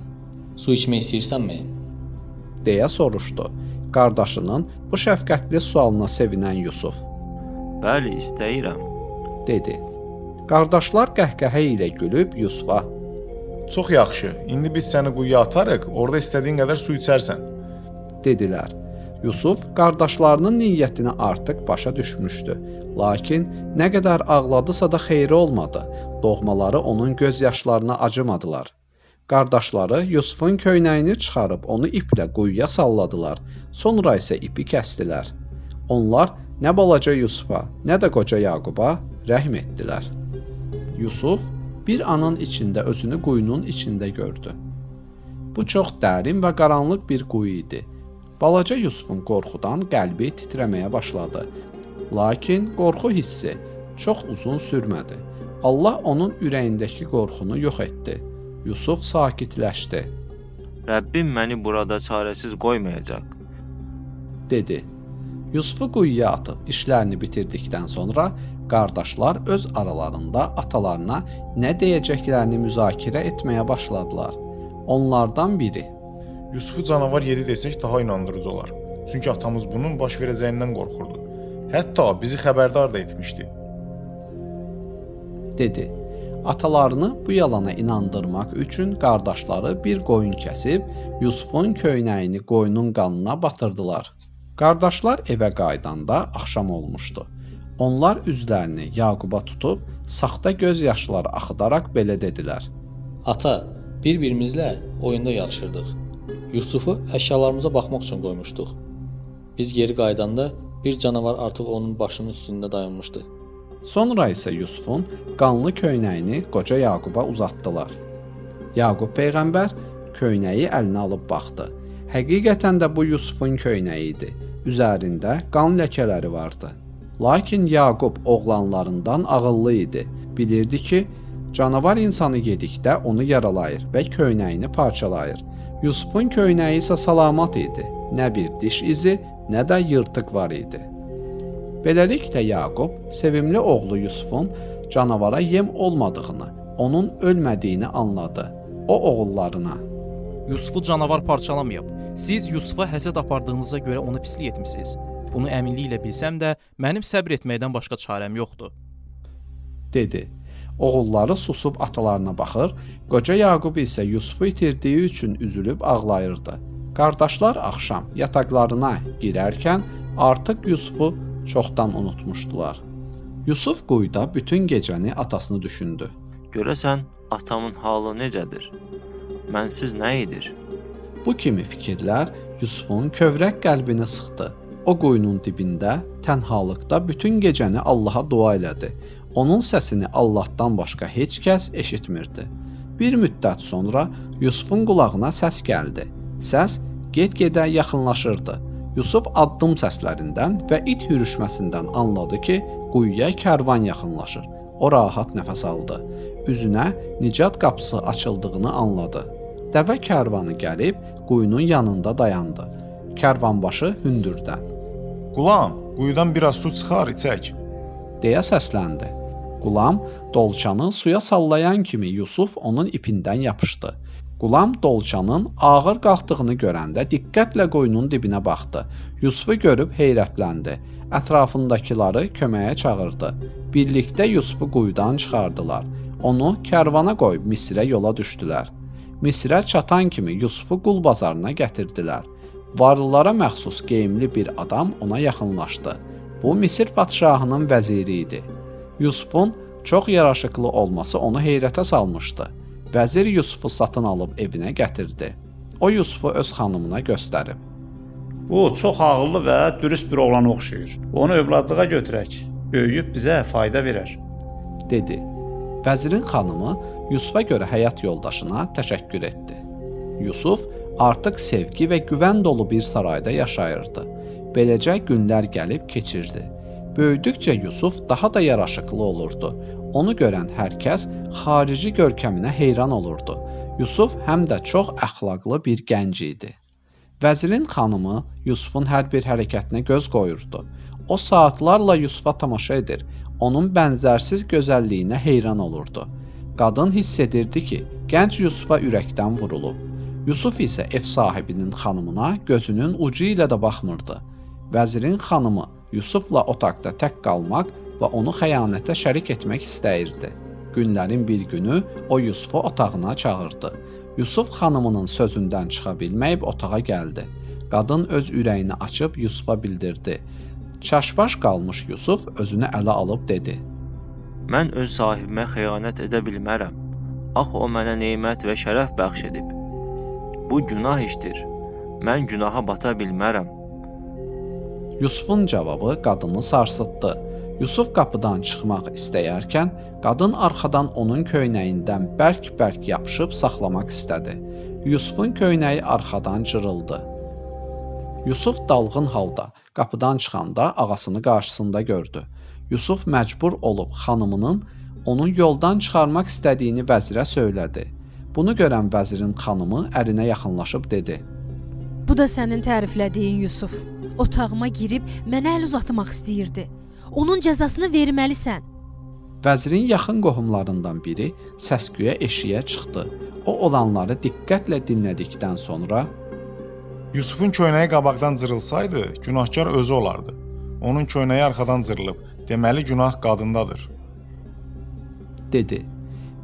Su içmək istəyirsənmi? deyə soruşdu. Qardaşının bu şəfqətli sualına sevinən Yusuf: Bəli, istəyirəm. dedi. Qardaşlar qəhqəhə ilə gülüb Yusufa: Çox yaxşı. İndi biz səni quyuya atarıq, orada istədiyin qədər su içərsən. dedilər. Yusuf qardaşlarının niyyətini artıq başa düşmüşdü. Lakin nə qədər ağladısa da xeyri olmadı. Doğmaları onun göz yaşlarına acımadılar. Qardaşları Yusufun köynəyini çıxarıb onu iplə quyuya salladılar. Sonra isə ipi kəsdilər. Onlar nə balaca Yusufa, nə də qoca Yaquba rəhm etdilər. Yusuf bir anın içində özünü quyunun içində gördü. Bu çox dərin və qaranlıq bir quyu idi. Balaca Yusufun qorxudan qəlbi titrəməyə başladı. Lakin qorxu hissi çox uzun sürmədi. Allah onun ürəyindəki qorxunu yox etdi. Yusuf sakitləşdi, Rəbbim məni burada çarəsiz qoymayacaq. dedi. Yusufu quyuya atıb işlərini bitirdikdən sonra qardaşlar öz aralarında atalarına nə deyəcəklərini müzakirə etməyə başladılar. Onlardan biri: Yusufu canavar yedi desək daha inandırıcı olar. Çünki atamız bunun baş verəcəyindən qorxurdu. Hətta bizi xəbərdar da etmişdi. dedi. Atalarını bu yalana inandırmaq üçün qardaşları bir qoyun kəsib Yusufun köynəyini qoyunun qanına batırdılar. Qardaşlar evə qayıdanda axşam olmuşdu. Onlar üzlərini Yaquba tutub saxta göz yaşları axıdaraq belə dedilər: Ata, bir-birimizlə oyunda yarışırdıq. Yusufu əşyalarımıza baxmaq üçün qoymuşduq. Biz geri qayıdanda bir canavar artıq onun başının üstündə dayanmışdı. Sonra isə Yusufun qanlı köynəyini qoca Yaquba uzatdılar. Yaqub peyğəmbər köynəyi əlinə alıb baxdı. Həqiqətən də bu Yusufun köynəyi idi. Üzərində qan ləkələri vardı. Lakin Yaqub oğlanlarından ağıllı idi. Bilirdi ki, canavar insanı yedikdə onu yaralayır və köynəyini parçalayır. Yusufun köynəyi isə salamat idi. Nə bir diş izi, nə də yırtıq var idi. Beləliklə Yaqub sevimli oğlu Yusufun canavara yem olmadığını, onun ölmədiyini anladı. O oğullarına: Yusufu canavar parçalamayıb. Siz Yusufa həsəd apardığınıza görə onu pislik etmisiniz. Bunu əminliklə bilsəm də, mənim səbr etməkdən başqa çarəm yoxdur, dedi. Oğulları susub atalarına baxır, qoca Yaqub isə Yusufu itirdiyi üçün üzülüb ağlayırdı. Qardaşlar axşam yataqlarına girərkən artıq Yusufu çoxdan unutmuşdular. Yusuf quyuda bütün gecəni atasını düşündü. Görəsən, atamın halı necədir? Mənsiz nə edir? Bu kimi fikirlər Yusufun kövrək qəlbini sıxdı. O quyunun dibində, tənhalıqda bütün gecəni Allaha dua elədi. Onun səsini Allahdan başqa heç kəs eşitmirdi. Bir müddət sonra Yusufun qulağına səs gəldi. Səs get-gedə yaxınlaşırdı. Yusuf addım səslərindən və it hürüşməsindən anladı ki, quyuya kərvan yaxınlaşır. O rahat nəfəs aldı. Üzünə nicat qapısı açıldığını anladı. Dəvə kərvanı gəlib quyunun yanında dayandı. Kərvanbaşı hündürdən: Qulam, quyudan biraz su çıxar, içək. deyə səsləndi. Qulam dolçanı suya sallayan kimi Yusuf onun ipindən yapışdı. Qulam dolçanın ağır qalxdığını görəndə diqqətlə quyunun dibinə baxdı. Yusufu görüb heyrətləndi. Ətrafındakiları köməyə çağırdı. Birlikdə Yusufu quyudan çıxardılar. Onu kərvana qoyub Misrə yola düşdülər. Misrə çatan kimi Yusufu qul bazarına gətirdilər. Varlılara məxsus geyimli bir adam ona yaxınlaşdı. Bu Misir padşahının vəziri idi. Yusufun çox yaraşıqlı olması onu heyrətə salmışdı. Vəzir Yusufu satın alıb evinə gətirdi. O Yusufu öz xanımına göstərib: Bu çox ağıllı və dürüst bir oğlana oxşayır. Onu övladlığa götürək. Böyüyüb bizə fayda verər, dedi. Vəzirin xanımı Yusufa görə həyat yoldaşına təşəkkür etdi. Yusuf artıq sevgi və güvən dolu bir sarayda yaşayırdı. Beləcə günlər gəlib keçirdi. Böyüdükcə Yusuf daha da yaraşıqlı olurdu. Onu görən hər kəs xarici görkəminə heyran olurdu. Yusuf həm də çox əxlaqlı bir gənc idi. Vəzirin xanımı Yusufun hər bir hərəkətinə göz qoyurdu. O saatlarla Yusufa tamaşa edir, onun bənzərsiz gözəlliyinə heyran olurdu. Qadın hiss edirdi ki, gənc Yusufa ürəkdən vurulub. Yusuf isə ev sahibinin xanımına gözünün ucu ilə də baxmırdı. Vəzirin xanımı Yusufla otaqda tək qalmaq və onu xəyanətə şərik etmək istəyirdi. Günlərin bir günü o Yusufu otağına çağırdı. Yusuf xanımının sözündən çıxa bilməyib otağa gəldi. Qadın öz ürəyini açıb Yusufa bildirdi. Çaşbaş qalmış Yusuf özünü ələ alıb dedi: Mən öz sahibimə xəyanət edə bilmərəm. Axı o mənə nemət və şərəf bəxş edib. Bu günah işdir. Mən günaha bata bilmərəm. Yusufun cavabı qadını sarsıtdı. Yusuf qapıdan çıxmaq istəyərkən, qadın arxadan onun köynəyindən bərk-bərk yapışıb saxlamaq istədi. Yusufun köynəyi arxadan cırıldı. Yusuf dalğın halda qapıdan çıxanda ağasını qarşısında gördü. Yusuf məcbur olub xanımının onu yoldan çıxarmaq istədiyini vəzirə söylədi. Bunu görən vəzirin xanımı ərinə yaxınlaşıb dedi: Bu da sənin təriflədiyin Yusuf. Otağıma girib mənə əl uzatmaq istəyirdi. Onun cəzasını verməlisən. Vəzirin yaxın qohumlarından biri səsküyə eşiyə çıxdı. O olanları diqqətlə dinlədikdən sonra Yusufun köynəyi qabaqdan cırılsaydı, günahkar özü olardı. Onun köynəyi arxadan cırılıb. Deməli günah qadındadır, dedi.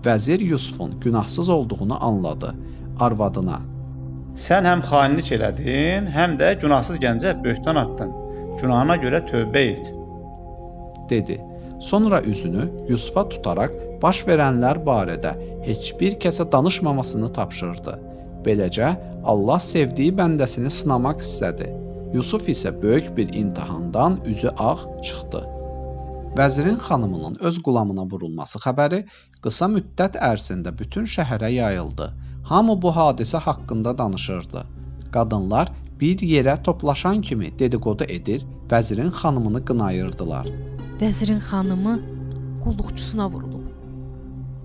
Vəzir Yusufun günahsız olduğunu anladı. Arvadına: Sən həm xainlik elədin, həm də günahsız gəncə böhtan atdın. Günahına görə tövbə et, dedi. Sonra üzünü Yusufa tutaraq baş verənlər barədə heç bir kəsə danışmamasını tapşırdı. Beləcə Allah sevdiyi bəndəsini sınamaq istədi. Yusuf isə böyük bir imtahandan üzü ağ çıxdı. Vəzirin xanımının öz qulamına vurulması xəbəri qısa müddət ərzində bütün şəhərə yayıldı. Hamı bu hadisə haqqında danışırdı. Qadınlar bir yerə toplaşan kimi dedikodu edir, vəzirin xanımını qınayırdılar. Vəzirin xanımı qulluqçusuna vurulub,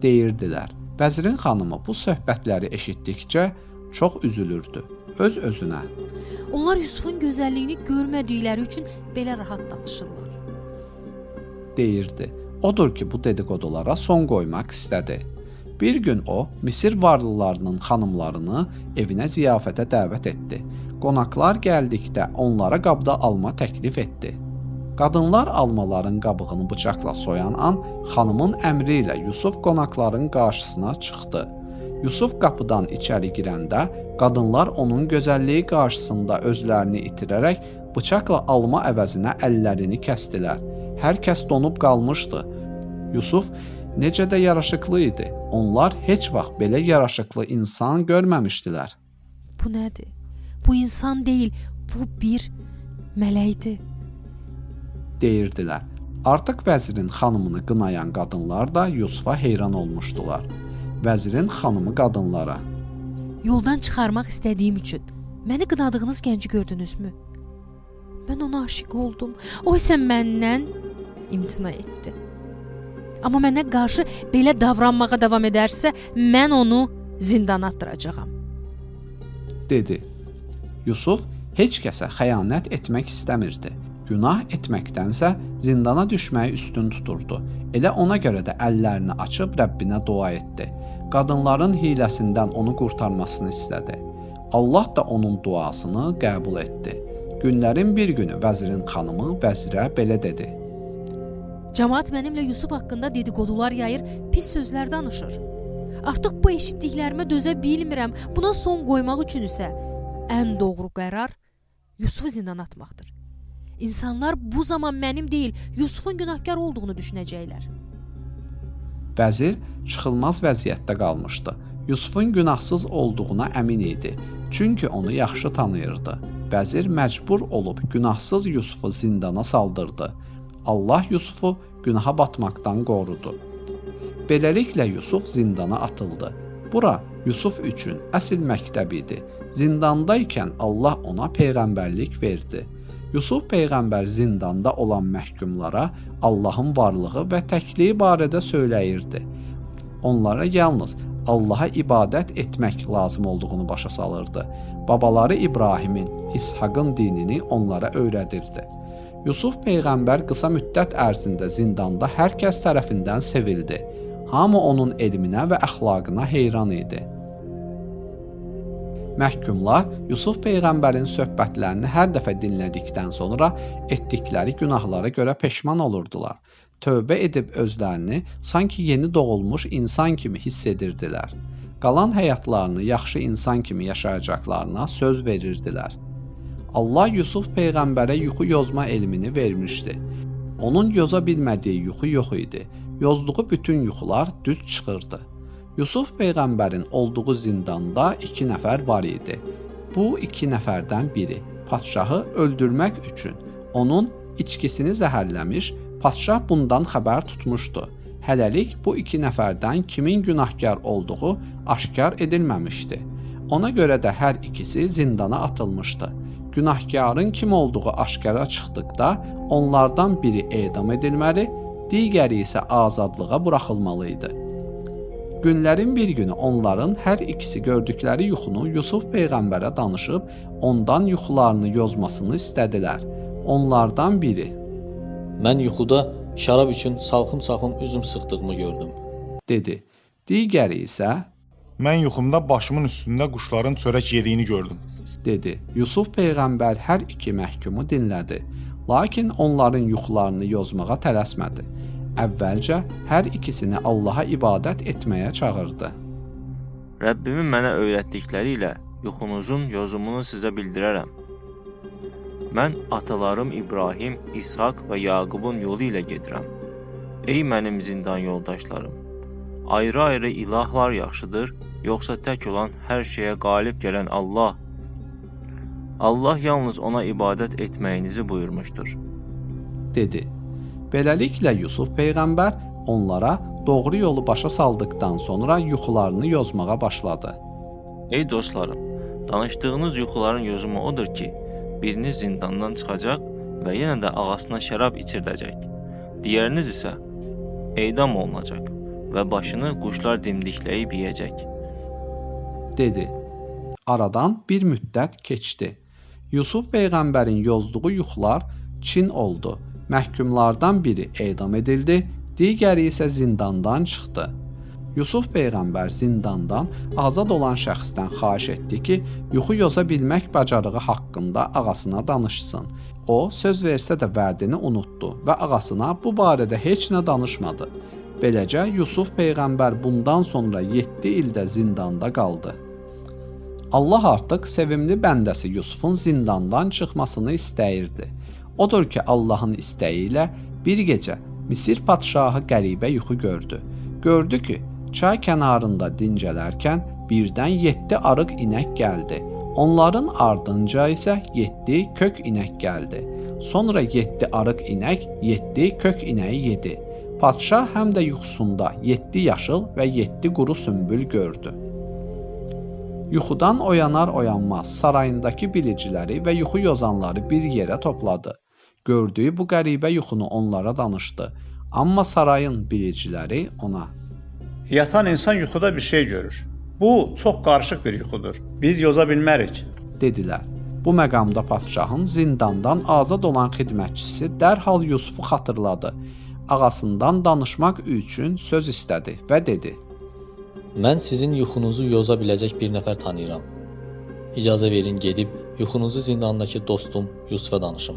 deyirdilər. Vəzirin xanımı bu söhbətləri eşitdikcə çox üzülürdü. Öz-özünə: Onlar Yusufun gözəlliyini görmədikləri üçün belə rahat danışırlar, deyirdi. Odur ki, bu dedikodulara son qoymaq istədi. Bir gün o, Misir varlılarının xanımlarını evinə ziyafətə dəvət etdi. Qonaqlar gəldikdə onlara qabda alma təklif etdi. Qadınlar almaların qabığını bıçaqla soyan an, xanımın əmri ilə Yusuf qonaqların qarşısına çıxdı. Yusuf qapıdan içəri girəndə, qadınlar onun gözəlliyi qarşısında özlərini itirərək bıçaqla alma əvəzinə əllərini kəsdilər. Hər kəs donub qalmışdı. Yusuf necə də yaraşıqlı idi. Onlar heç vaxt belə yaraşıqlı insan görməmişdilər. Bu nədir? Bu insan deyil, bu bir mələkdir, deyirdilər. Artıq vəzirin xanımını qınayan qadınlar da Yusufa heyran olmuşdular. Vəzirin xanımı qadınlara: Yoldan çıxarmaq istədiyim üçün məni qınadığınız gənci gördünüzmü? Mən ona aşiq oldum. O isə məndən imtina etdi. Amma mənə qarşı belə davranmağa davam edərsə, mən onu zindana atdıracağam, dedi. Yusuf heç kəsə xəyanət etmək istəmirdi. Günah etməkdənsə zindana düşməyi üstün tuturdu. Elə ona görə də əllərini açıb Rəbbinə dua etdi. Qadınların hiləsindən onu qurtarmasını istədi. Allah da onun duasını qəbul etdi. Günlərin bir günü vəzirin xanımı vəzirə belə dedi: Cəmaət mənimlə Yusuf haqqında dedikodular yayır, pis sözlər danışır. Artıq bu eşitdiklərimə dözə bilmirəm. Buna son qoymaq üçün isə ən doğru qərar Yusufu zindana atmaqdır. İnsanlar bu zaman mənim deyil, Yusufun günahkar olduğunu düşünəcəklər. Vəzir çıxılmaz vəziyyətdə qalmışdı. Yusufun günahsız olduğuna əmin idi. Çünki onu yaxşı tanıyırdı. Vəzir məcbur olub günahsız Yusufu zindana saldırdı. Allah Yusufu günaha batmaqdan qorudu. Beləliklə Yusuf zindana atıldı. Bura Yusuf üçün əsl məktəb idi. Zindandaykən Allah ona peyğəmbərlik verdi. Yusuf peyğəmbər zindanda olan məhkumlara Allahın varlığı və təkliyi barədə söyləyirdi. Onlara yalnız Allaha ibadət etmək lazım olduğunu başa salırdı. Babaları İbrahimin, İshaqın dinini onlara öyrədirdi. Yusuf peyğəmbər qısa müddət ərzində zindanda hər kəs tərəfindən sevildi. Hamı onun elminə və əxlaqına heyran idi. Məhkumlar Yusuf peyğəmbərin söhbətlərini hər dəfə dinlədikdən sonra etdikləri günahlara görə peşman olurdular. Tövbə edib özlərini sanki yeni doğulmuş insan kimi hiss edirdilər. Qalan həyatlarını yaxşı insan kimi yaşayacaqlarına söz verirdilər. Allah Yusuf peyğəmbərə yuxu yozma elmini vermişdi. Onun yoza bilmədiyi yuxu yox idi. Yozduğu bütün yuxular düz çıxırdı. Yusuf peyğəmbərin olduğu zindanda 2 nəfər var idi. Bu 2 nəfərdən biri padşahı öldürmək üçün onun içkisini zəhərləmiş, padşah bundan xəbər tutmuşdu. Hələlik bu 2 nəfərdən kimin günahkar olduğu aşkar edilməmişdi. Ona görə də hər ikisi zindana atılmışdı. Günahkarın kim olduğu aşkara çıxdıqda onlardan biri edam edilməli, digəri isə azadlığa buraxılmalı idi. Günlərin bir günü onların hər ikisi gördükləri yuxunu Yusuf peyğəmbərə danışıb ondan yuxularını yozmasını istədilər. Onlardan biri Mən yuxuda şərab üçün salxım-salxım üzüm sıxdığımı gördüm. dedi. Digəri isə Mən yuxumda başımın üstündə quşların çörək yediyini gördüm. dedi. Yusuf peyğəmbər hər iki məhkumu dinlədi. Lakin onların yuxularını yozmağa tələsmədi. Əvvəlcə hər ikisini Allaha ibadət etməyə çağırdı. Rəbbimin mənə öyrətdikləri ilə yuxunuzun yozumunu sizə bildirərəm. Mən atalarım İbrahim, İshak və Yaqubun yolu ilə gedirəm. Ey mənim zindan yoldaşlarım! Ayrı-ayrı ilahlar yaxşıdır, yoxsa tək olan hər şeyə qalib gələn Allah? Allah yalnız ona ibadət etməyinizi buyurmuşdur. dedi. Beləliklə Yusuf peyğəmbər onlara doğru yolu başa saldıqdan sonra yuxularını yozmağa başladı. Ey dostlarım! Danışdığınız yuxuların yozumu odur ki, biriniz zindandan çıxacaq və yenə də ağasına şərab içirdəcək. Digəriniz isə edam olunacaq və başını quşlar dimdikləyib yeyəcək. dedi. Aradan bir müddət keçdi. Yusuf peyğəmbərin yozduğu yuxular Çin oldu. Məhkumlardan biri edam edildi, digəri isə zindandan çıxdı. Yusuf peyğəmbər zindandan azad olan şəxsdən xahiş etdi ki, yuxu yoza bilmək bacarığı haqqında ağasına danışsın. O, söz versə də vədini unutdu və ağasına bu barədə heç nə danışmadı. Beləcə, Yusuf peyğəmbər bundan sonra 7 ildə zindanda qaldı. Allah artıq sevimli bəndəsi Yusufun zindandan çıxmasını istəyirdi. Odur ki, Allahın istəyi ilə bir gecə Misir padşahı qəribə yuxu gördü. Gördü ki, çay kənarında dincələrkən birdən 7 arıq inək gəldi. Onların ardınca isə 7 kök inək gəldi. Sonra 7 arıq inək 7 kök inəyi yedi. Padşah həm də yuxusunda 7 yaşıl və 7 quru sümbül gördü. Yuxudan oyanar-oyanmaz sarayındakı biliciləri və yuxu yozanları bir yerə topladı. Gördüyü bu qəribə yuxunu onlara danışdı. Amma sarayın biliciləri ona Yatan insan yuxuda bir şey görür. Bu çox qarışıq bir yuxudur. Biz yoza bilmərik. dedilər. Bu məqamda padşahın zindandan azad olan xidmətçisi dərhal Yusufu xatırladı. Ağasından danışmaq üçün söz istədi və dedi. Mən sizin yuxunuzu yoza biləcək bir nəfər tanıyıram. İcazə verin gedib yuxunuzu zindandakı dostum Yusufa danışım.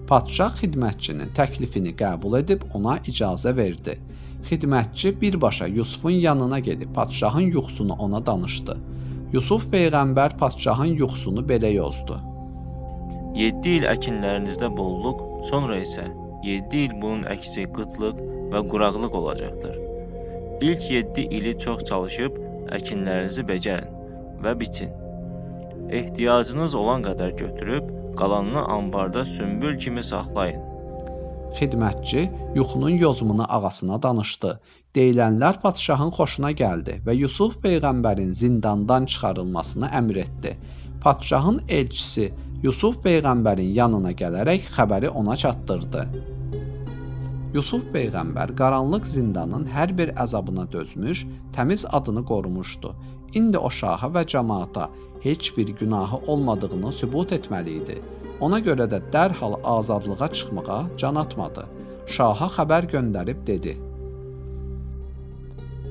Padşah xidmətçinin təklifini qəbul edib ona icazə verdi. Xidmətçi birbaşa Yusufun yanına gedib padşahın yuxusunu ona danışdı. Yusuf peyğəmbər padşahın yuxusunu belə yozdu. 7 il əkinlərinizdə bolluq, sonra isə 7 il bunun əksi qıtlıq və quraqlıq olacaqdır. İlk 7 ili çox çalışıb əkinlərinizi becərin və biçin. Ehtiyacınız olan qədər götürüb, qalanını ambarda sümbül kimi saxlayın. Xidmətçi yuxunun yozumunu ağasına danışdı. Deyilənlər padşahın xoşuna gəldi və Yusuf peyğəmbərin zindandan çıxarılmasını əmr etdi. Padşahın elçisi Yusuf peyğəmbərin yanına gələrək xəbəri ona çatdırdı. Yusuf peyğəmbər qaranlıq zindanın hər bir əzabına dözmüş, təmiz adını qorumuşdu. İndi o şaha və cəmaata heç bir günahı olmadığını sübut etməli idi. Ona görə də dərhal azadlığa çıxmağa can atmadı. Şaha xəbər göndərib dedi.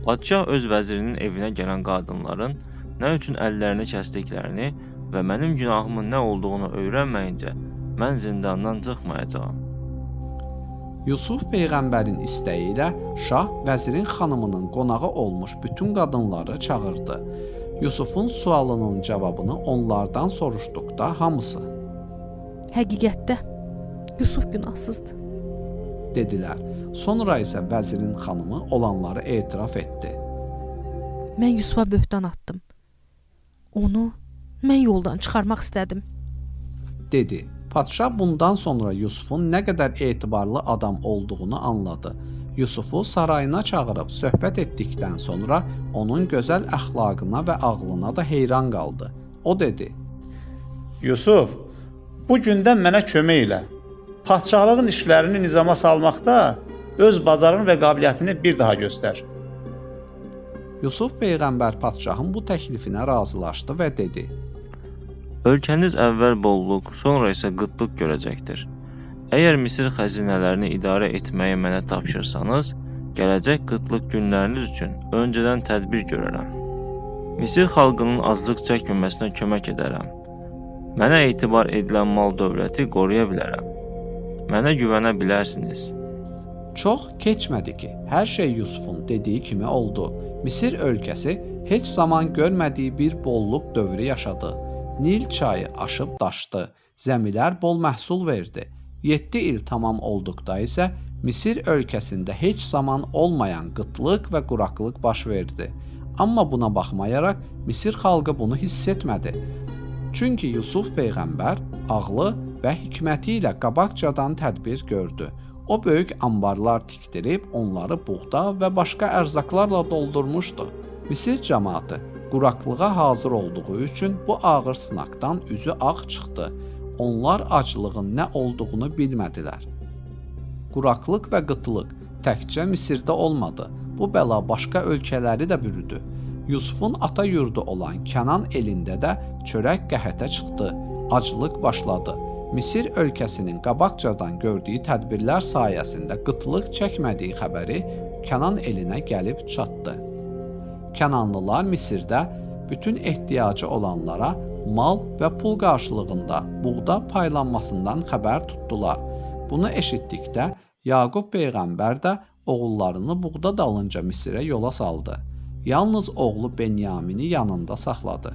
Padşah öz vəzirinin evinə gələn qadınların nə üçün əllərini kəsdiklərini və mənim günahımın nə olduğunu öyrənməyincə mən zindandan çıxmayacağam. Yusuf peyğəmbərin istəyi ilə şah vəzirin xanımının qonağı olmuş bütün qadınları çağırdı. Yusufun sualının cavabını onlardan soruşduqda hamısı Həqiqətdə Yusuf günahsızdır. dedilər. Sonra isə vəzirin xanımı olanları etiraf etdi. Mən Yusufa böhtan atdım. Onu mən yoldan çıxarmaq istədim. Dedi. Padşah bundan sonra Yusufun nə qədər etibarlı adam olduğunu anladı. Yusufu sarayına çağırıb söhbət etdikdən sonra onun gözəl əxlaqına və ağlına da heyran qaldı. O dedi: Yusuf, bu gündən mənə kömək elə. Padşahlığın işlərini nizama salmaqda öz bacarığını və qabiliyyətini bir daha göstər. Yusuf peyğəmbər padşahın bu təklifinə razılaşdı və dedi: Ölkəniz əvvəl bolluq, sonra isə qıtlıq görəcəkdir. Əgər Misir xəzinələrini idarə etməyi mənə tapşırsanız, gələcək qıtlıq günləriniz üçün öncədən tədbir görərəm. Misir xalqının aclıq çəkməməsinə kömək edərəm. Mənə etibar edilən mal-dövləti qoruya bilərəm. Mənə güvənə bilərsiniz. Çox keçmədi ki, hər şey Yusufun dediyi kimi oldu. Misir ölkəsi heç zaman görmədiyi bir bolluq dövrü yaşadı. Nil çayı aşıb daşdı, zəmilər bol məhsul verdi. 7 il tamam olduqda isə Misir ölkəsində heç zaman olmayan qıtlıq və quraqlıq baş verdi. Amma buna baxmayaraq Misir xalqı bunu hiss etmədi. Çünki Yusuf peyğəmbər ağlı və hikməti ilə qabaqcadan tədbir gördü. O böyük anbarlar tikdirib onları buğda və başqa ərzaqlarla doldurmuşdu. Misir cəmaatı quraqlığa hazır olduğu üçün bu ağır sınaqdan üzü ağ çıxdı. Onlar aclığın nə olduğunu bilmədilər. Quraqlıq və qıtlıq təkcə Misirdə olmadı. Bu bəla başqa ölkələri də bürüdü. Yusufun ata yurdu olan Kənan elində də çörək qəhətə çıxdı. Aclıq başladı. Misir ölkəsinin qabaqcadan gördüyü tədbirlər sayəsində qıtlıq çəkmədiyi xəbəri Kənan elinə gəlib çatdı. Kənanlılar Misirdə bütün ehtiyacı olanlara mal və pul qarşılığında buğda paylanmasından xəbər tutdular. Bunu eşitdikdə Yaqub peyğəmbər də oğullarını buğda dalınca Misirə yola saldı. Yalnız oğlu Benyamini yanında saxladı.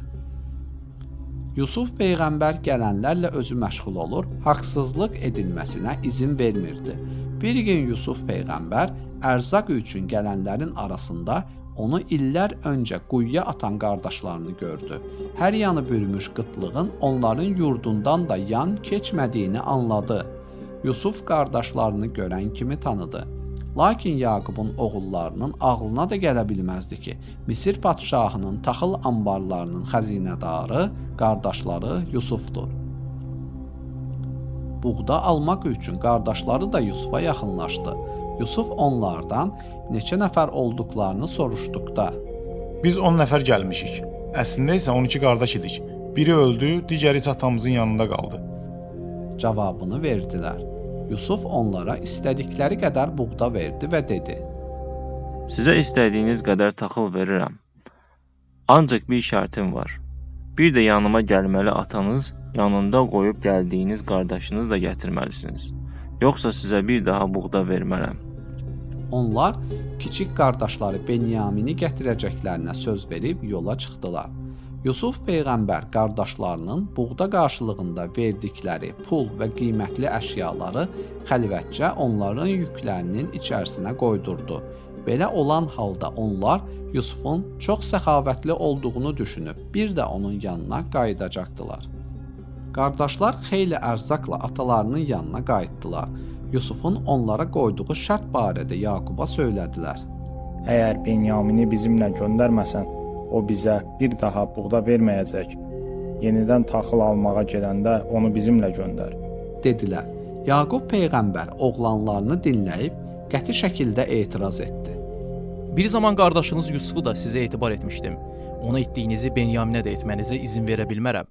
Yusuf peyğəmbər gələnlərlə özü məşğul olur, haqsızlıq edilməsinə izin vermirdi. Bir gün Yusuf peyğəmbər ərzaq üçün gələnlərin arasında onu illər öncə quyuya atan qardaşlarını gördü. Hər yanı bürümüş qıtlığın onların yurdundan da yan keçmədiyini anladı. Yusuf qardaşlarını görən kimi tanıdı. Lakin Yaqubun oğullarının ağlına da gələ bilməzdi ki, Misir padşahının taxıl anbarlarının xəzinədarı qardaşları Yusufdur. Buğda almaq üçün qardaşları da Yusufa yaxınlaşdı. Yusuf onlardan neçə nəfər olduqlarını soruşduqda: Biz 10 nəfər gəlmişik. Əslində isə 12 qardaş idik. Biri öldü, digəri isə atamızın yanında qaldı. Cavabını verdilər. Yusuf onlara istədikləri qədər buğda verdi və dedi: Sizə istədiyiniz qədər taxıl verirəm. Ancaq bir şərtim var. Bir də yanıma gəlməli atanız, yanında qoyub gəldiyiniz qardaşınız da gətirməlisiniz. Yoxsa sizə bir daha buğda vermərəm. Onlar kiçik qardaşları Benyamini gətirəcəklərinə söz verib yola çıxdılar. Yusuf peyğəmbər qardaşlarının buğda qarşılığında verdikləri pul və qiymətli əşyaları xəlvətcə onların yüklərinin içərisinə qoydurdu. Belə olan halda onlar Yusufun çox səxavətli olduğunu düşünüb bir də onun yanına qayıdacaqdılar. Qardaşlar xeyli ərzaqla atalarının yanına qayıtdılar. Yusufun onlara qoyduğu şərt barədə Yaquba söylədilər. Əgər Benyamini bizimlə göndərməsən, o bizə bir daha buğda verməyəcək. Yenidən taxıl almağa gələndə onu bizimlə göndər. Dedilər. Yaqub peyğəmbər oğlanlarını dinləyib qəti şəkildə etiraz etdi. Bir zaman qardaşınız Yusufu da sizə etibar etmişdim. Ona etdiyinizi Benyaminə də etmənizə izin verə bilmərəm.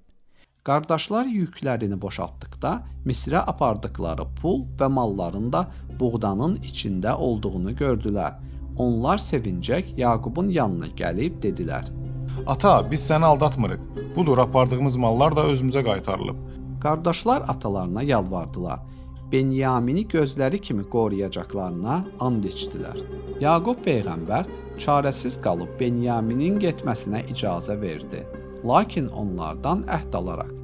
Qardaşlar yüklərini boşaltdıqda Misrə apardıqları pul və malların da buğdanın içində olduğunu gördülər. Onlar sevincək Yaqubun yanına gəlib dedilər: Ata, biz səni aldatmırıq. Budur, apardığımız mallar da özümüzə qaytarılıb. Qardaşlar atalarına yalvardılar. Benyamini gözləri kimi qoruyacaqlarına and içdilər. Yaqub peyğəmbər çarəsiz qalıb Benyaminin getməsinə icazə verdi. Lakin onlardan əhd alaraq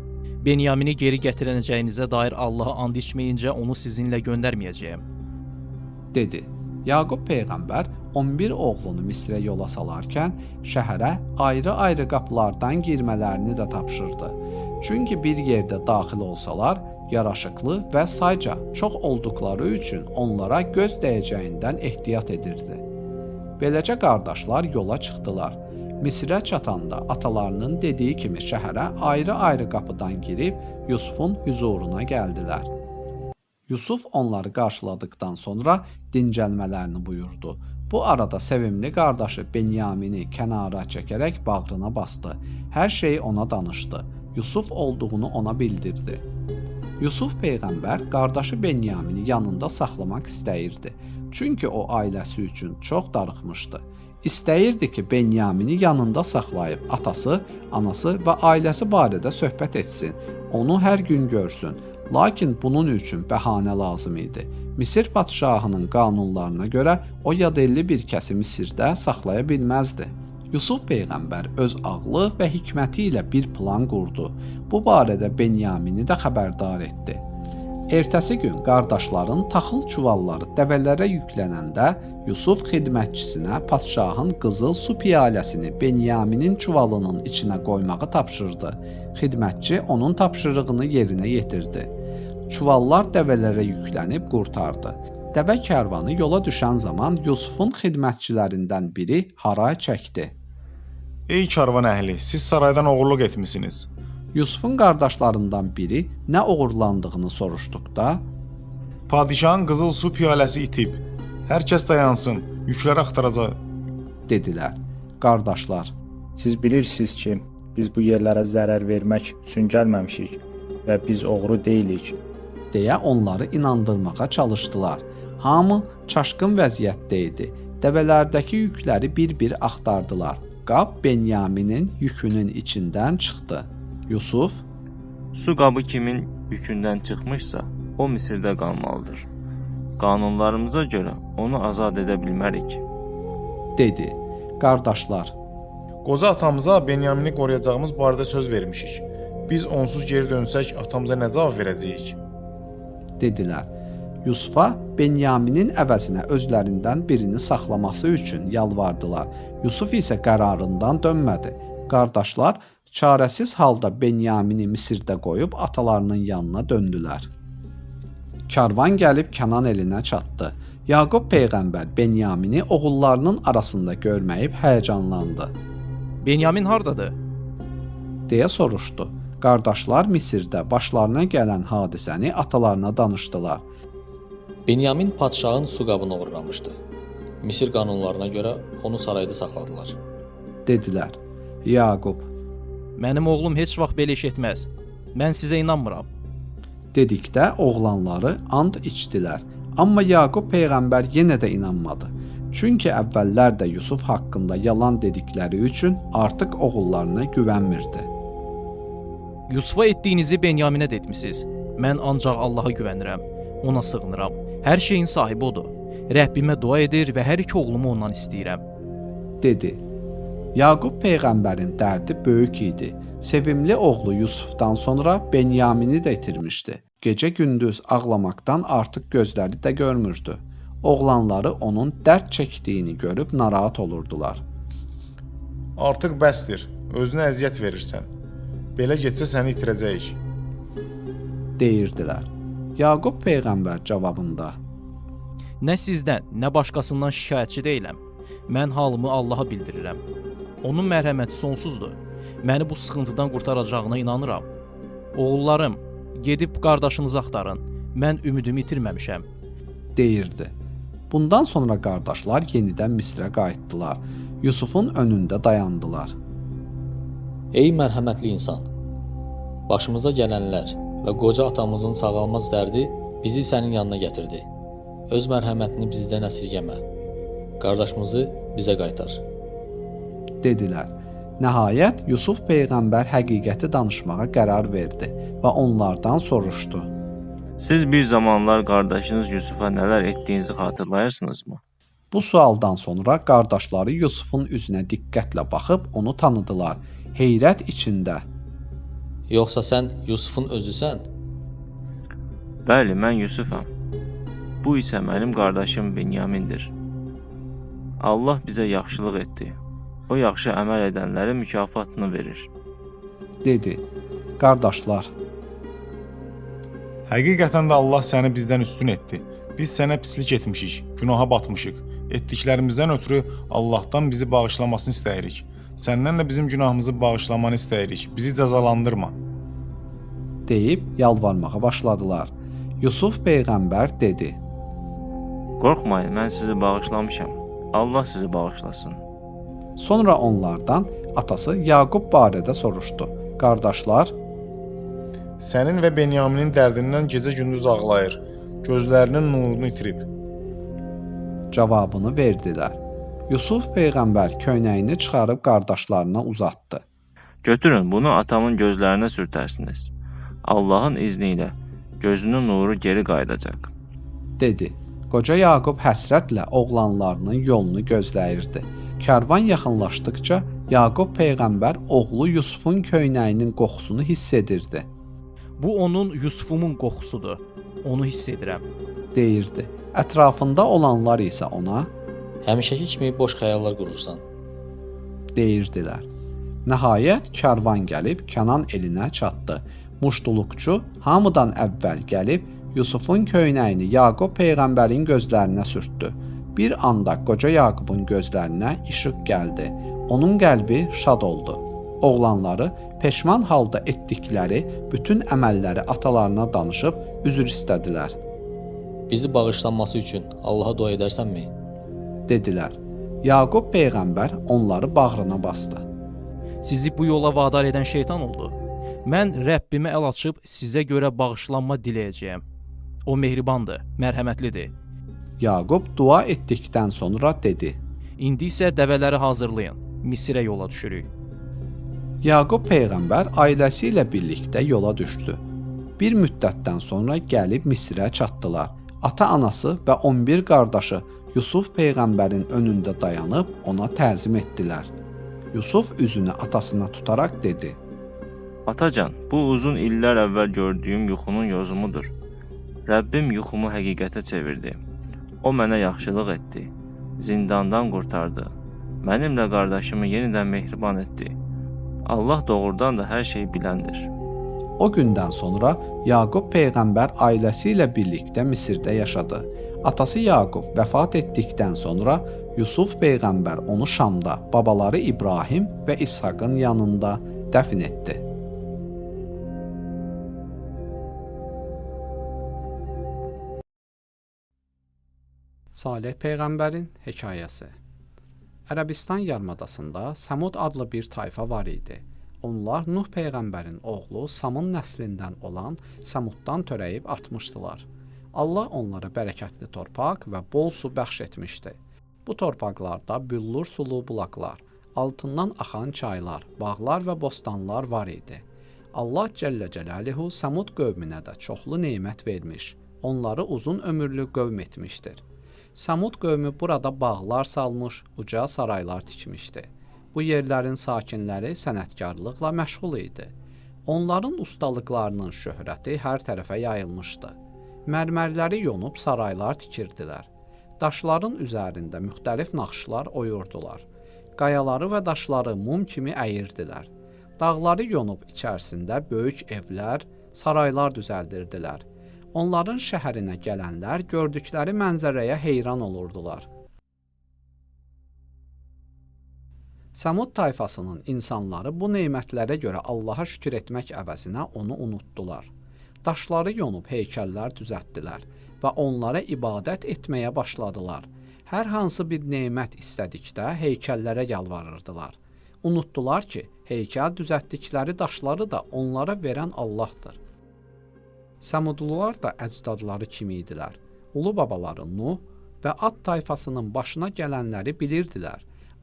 Benyamini geri gətirəcəyinizə dair Allaha and içməyincə onu sizinlə göndərməyəcəyəm. dedi. Yaqub peyğəmbər 11 oğlunu Misrə yola salarkən şəhərə ayrı-ayrı qapılardan girmələrini də tapşırdı. Çünki bir yerdə daxil olsalar, yaraşıqlı və sayca çox olduqları üçün onlara göz dəyəcəyindən ehtiyat edirdi. Beləcə qardaşlar yola çıxdılar. Misrə çatanda atalarının dediyi kimi şəhərə ayrı-ayrı qapıdan girib Yusufun huzuruna gəldilər. Yusuf onları qarşıladıkdan sonra dincəlmələrini buyurdu. Bu arada sevimli qardaşı Benyamini kənara çəkərək bağrına bastı. Hər şeyi ona danışdı. Yusuf olduğunu ona bildirdi. Yusuf peyğəmbər qardaşı Benyamini yanında saxlamaq istəyirdi. Çünki o ailəsi üçün çox darıxmışdı. İstəyirdi ki, Benyamini yanında saxlayıb atası, anası və ailəsi barədə söhbət etsin, onu hər gün görsün. Lakin bunun üçün bəhanə lazım idi. Misir padşahının qanunlarına görə o yadelli bir kəsi Misirdə saxlaya bilməzdi. Yusuf peyğəmbər öz ağlı və hikməti ilə bir plan qurdu. Bu barədə Benyamini də xəbərdar etdi. Ertəsi gün qardaşların taxıl çuvalları dəvələrə yüklənəndə Yusuf xidmətçisinə padşahın qızıl su piyaləsini Benyaminin çuvalının içinə qoymağı tapşırdı. Xidmətçi onun tapşırığını yerinə yetirdi. Çuvallar dəvələrə yüklənib qurtardı. Dəvə kərvanı yola düşən zaman Yusufun xidmətçilərindən biri haray çəkdi. Ey karvan əhli, siz saraydan oğurluq etmisiniz. Yusufun qardaşlarından biri nə oğurlandığını soruşduqda, Padişahın qızıl su piyaləsi itib. Hər kəs dayansın, yükləri axtaracaq, dedilər. Qardaşlar, Siz bilirsiniz ki, biz bu yerlərə zərər vermək üçün gəlməmişik və biz oğru deyilik. deyə onları inandırmağa çalışdılar. Hamı çaşqın vəziyyətdə idi. Dəvələrdəki yükləri bir-bir axtardılar. Qab Benyaminin yükünün içindən çıxdı. Yusuf, Su qabı kimin yükündən çıxmışsa, o Misirdə qalmalıdır. Qanunlarımıza görə onu azad edə bilmərik. dedi. Qardaşlar, Qoca atamıza Benyamini qoruyacağımız barədə söz vermişik. Biz onsuz geri dönsək atamıza nə cavab verəcəyik? dedilər. Yusufa Benyaminin əvəzinə özlərindən birini saxlaması üçün yalvardılar. Yusuf isə qərarından dönmədi. Qardaşlar çarəsiz halda Benyamini Misirdə qoyub atalarının yanına döndülər. Karvan gəlib Kənan elinə çatdı. Yaqub peyğəmbər Benyamini oğullarının arasında görməyib həyəcanlandı. Benyamin hardadır? deyə soruşdu. Qardaşlar Misirdə başlarına gələn hadisəni atalarına danışdılar. Benyamin padşahın su qabını oğurlamışdı. Misir qanunlarına görə onu sarayda saxladılar. Dedilər. Yaqub, Mənim oğlum heç vaxt belə iş etməz. Mən sizə inanmıram. dedikdə oğlanları and içdilər. Amma Yaqub peyğəmbər yenə də inanmadı. Çünki əvvəllər də Yusuf haqqında yalan dedikləri üçün artıq oğullarına güvənmirdi. Yusufa etdiyinizi Benyaminə də etmisiniz. Mən ancaq Allaha güvənirəm. Ona sığınıram. Hər şeyin sahibi odur. Rəbbimə dua edir və hər iki oğlumu ondan istəyirəm. dedi. Yaqub peyğəmbərin dərdi böyük idi. Sevimli oğlu Yusufdan sonra Benyamini də itirmişdi. Gecə-gündüz ağlamaqdan artıq gözləri də görmürdü. Oğlanları onun dərd çəkdiyini görüb narahat olurdular. Artıq bəsdir, özünə əziyyət verirsən. Belə getsə səni itirəcəyik. deyirdilər. Yaqub peyğəmbər cavabında, Nə sizdən, nə başqasından şikayətçi deyiləm. Mən halımı Allaha bildirirəm. Onun mərhəməti sonsuzdur. Məni bu sıxıntıdan qurtaracağına inanıram. Oğullarım, gedib qardaşınızı axtarın. Mən ümidimi itirməmişəm. deyirdi. Bundan sonra qardaşlar yenidən Misrə qayıtdılar. Yusufun önündə dayandılar. Ey mərhəmətli insan! Başımıza gələnlər və qoca atamızın sağalmaz dərdi bizi sənin yanına gətirdi. Öz mərhəmətini bizdən əsirgəmə. Qardaşımızı bizə qaytar. dedilər. Nəhayət Yusuf peyğəmbər həqiqəti danışmağa qərar verdi və onlardan soruşdu. Siz bir zamanlar qardaşınız Yusufa nələr etdiyinizi xatırlayırsınızmı? Bu sualdan sonra qardaşları Yusufun üzünə diqqətlə baxıb onu tanıdılar. Heyrət içində. Yoxsa sən Yusufun özüsən? Bəli, mən Yusufam. Bu isə mənim qardaşım Benyamindir. Allah bizə yaxşılıq etdi. O yaxşı əməl edənlərə mükafatını verir. Dedi. Qardaşlar, Həqiqətən də Allah səni bizdən üstün etdi. Biz sənə pislik etmişik, günaha batmışıq. Etdiklərimizdən ötürü Allahdan bizi bağışlamasını istəyirik. Səndən də bizim günahımızı bağışlamanı istəyirik. Bizi cəzalandırma. deyib yalvarmağa başladılar. Yusuf peyğəmbər dedi. Qorxmayın, mən sizi bağışlamışam. Allah sizi bağışlasın. Sonra onlardan atası Yaqub barədə soruşdu. Qardaşlar, Sənin və Benyaminin dərdindən gecə-gündüz ağlayır. Gözlərinin nurunu itirib. cavabını verdilər. Yusuf peyğəmbər köynəyini çıxarıb qardaşlarına uzatdı. Götürün, bunu atamın gözlərinə sürtərsiniz. Allahın izni ilə gözünün nuru geri qayıdacaq. Dedi. Qoca Yaqub həsrətlə oğlanlarının yolunu gözləyirdi. Kərvan yaxınlaşdıkca Yaqub peyğəmbər oğlu Yusufun köynəyinin qoxusunu hiss edirdi. Bu onun Yusufumun qoxusudur. Onu hiss edirəm. Deyirdi. Ətrafında olanlar isə ona Həmişəki kimi boş xəyallar qurursan. deyirdilər. Nəhayət kərvan gəlib Kənan elinə çatdı. Muştuluqçu hamıdan əvvəl gəlib Yusufun köynəyini Yaqub peyğəmbərin gözlərinə sürtdü. Bir anda qoca Yaqubun gözlərinə işıq gəldi. Onun qəlbi şad oldu. Oğlanları peşman halda etdikləri bütün əməlləri atalarına danışıb üzr istədilər. Bizi bağışlanması üçün Allaha dua edərsənmi? Dedilər. Yaqub peyğəmbər onları bağrına bastı. Sizi bu yola vadar edən şeytan oldu. Mən Rəbbimə əl açıb sizə görə bağışlanma diləyəcəyəm. O mehribandır, mərhəmətlidir. Yaqub dua etdikdən sonra dedi. İndi isə dəvələri hazırlayın. Misirə yola düşürük. Yaqub peyğəmbər ailəsi ilə birlikdə yola düşdü. Bir müddətdən sonra gəlib Misirə çatdılar. Ata-anası və 11 qardaşı Yusuf peyğəmbərin önündə dayanıb ona təzim etdilər. Yusuf üzünü atasına tutaraq dedi. Atacan, bu uzun illər əvvəl gördüyüm yuxunun yozumudur. Rəbbim yuxumu həqiqətə çevirdi. O mənə yaxşılıq etdi. Zindandan qurtardı. Mənimlə qardaşımı yenidən mehriban etdi. Allah doğrudan da hər şeyi biləndir. O gündən sonra Yaqub peyğəmbər ailəsi ilə birlikdə Misirdə yaşadı. Atası Yaqub vəfat etdikdən sonra Yusuf peyğəmbər onu Şamda babaları İbrahim və İshaqın yanında dəfn etdi. Salih peyğəmbərin hekayəsi. Ərəbistan yarımadasında Səmud adlı bir tayfa var idi. Onlar Nuh peyğəmbərin oğlu Samın nəslindən olan Səmuddan törəyib atmışdılar. Allah onlara bərəkətli torpaq və bol su bəxş etmişdi. Bu torpaqlarda büllur sulu bulaqlar, altından axan çaylar, bağlar və bostanlar var idi. Allah Cəllə Cəlaluhu Səmud qövmünə də çoxlu nemət vermiş, onları uzun ömürlü qövm etmişdir. Səmud qövmü burada bağlar salmış, uca saraylar tikmişdi. Bu yerlərin sakinləri sənətkarlıqla məşğul idi. Onların ustalıqlarının şöhrəti hər tərəfə yayılmışdı. Mərmərləri yonub saraylar tikirdilər. Daşların üzərində müxtəlif naxışlar oyurdular. Qayaları və daşları mum kimi əyirdilər. Dağları yonub içərisində böyük evlər, saraylar düzəldirdilər. Onların şəhərinə gələnlər gördükləri mənzərəyə heyran olurdular. Səmud tayfasının insanları bu nemətlərə görə Allaha şükür etmək əvəzinə onu unutdular. Daşları yonub heykəllər düzəltdilər və onlara ibadət etməyə başladılar. Hər hansı bir nemət istədikdə heykəllərə yalvarırdılar. Unutdular ki, heykəl düzəltdikləri daşları da onlara verən Allahdır. Səmudlular da əcdadları kimi idilər. Ulu babaları Nuh və Ad tayfasının başına gələnləri bilirdilər,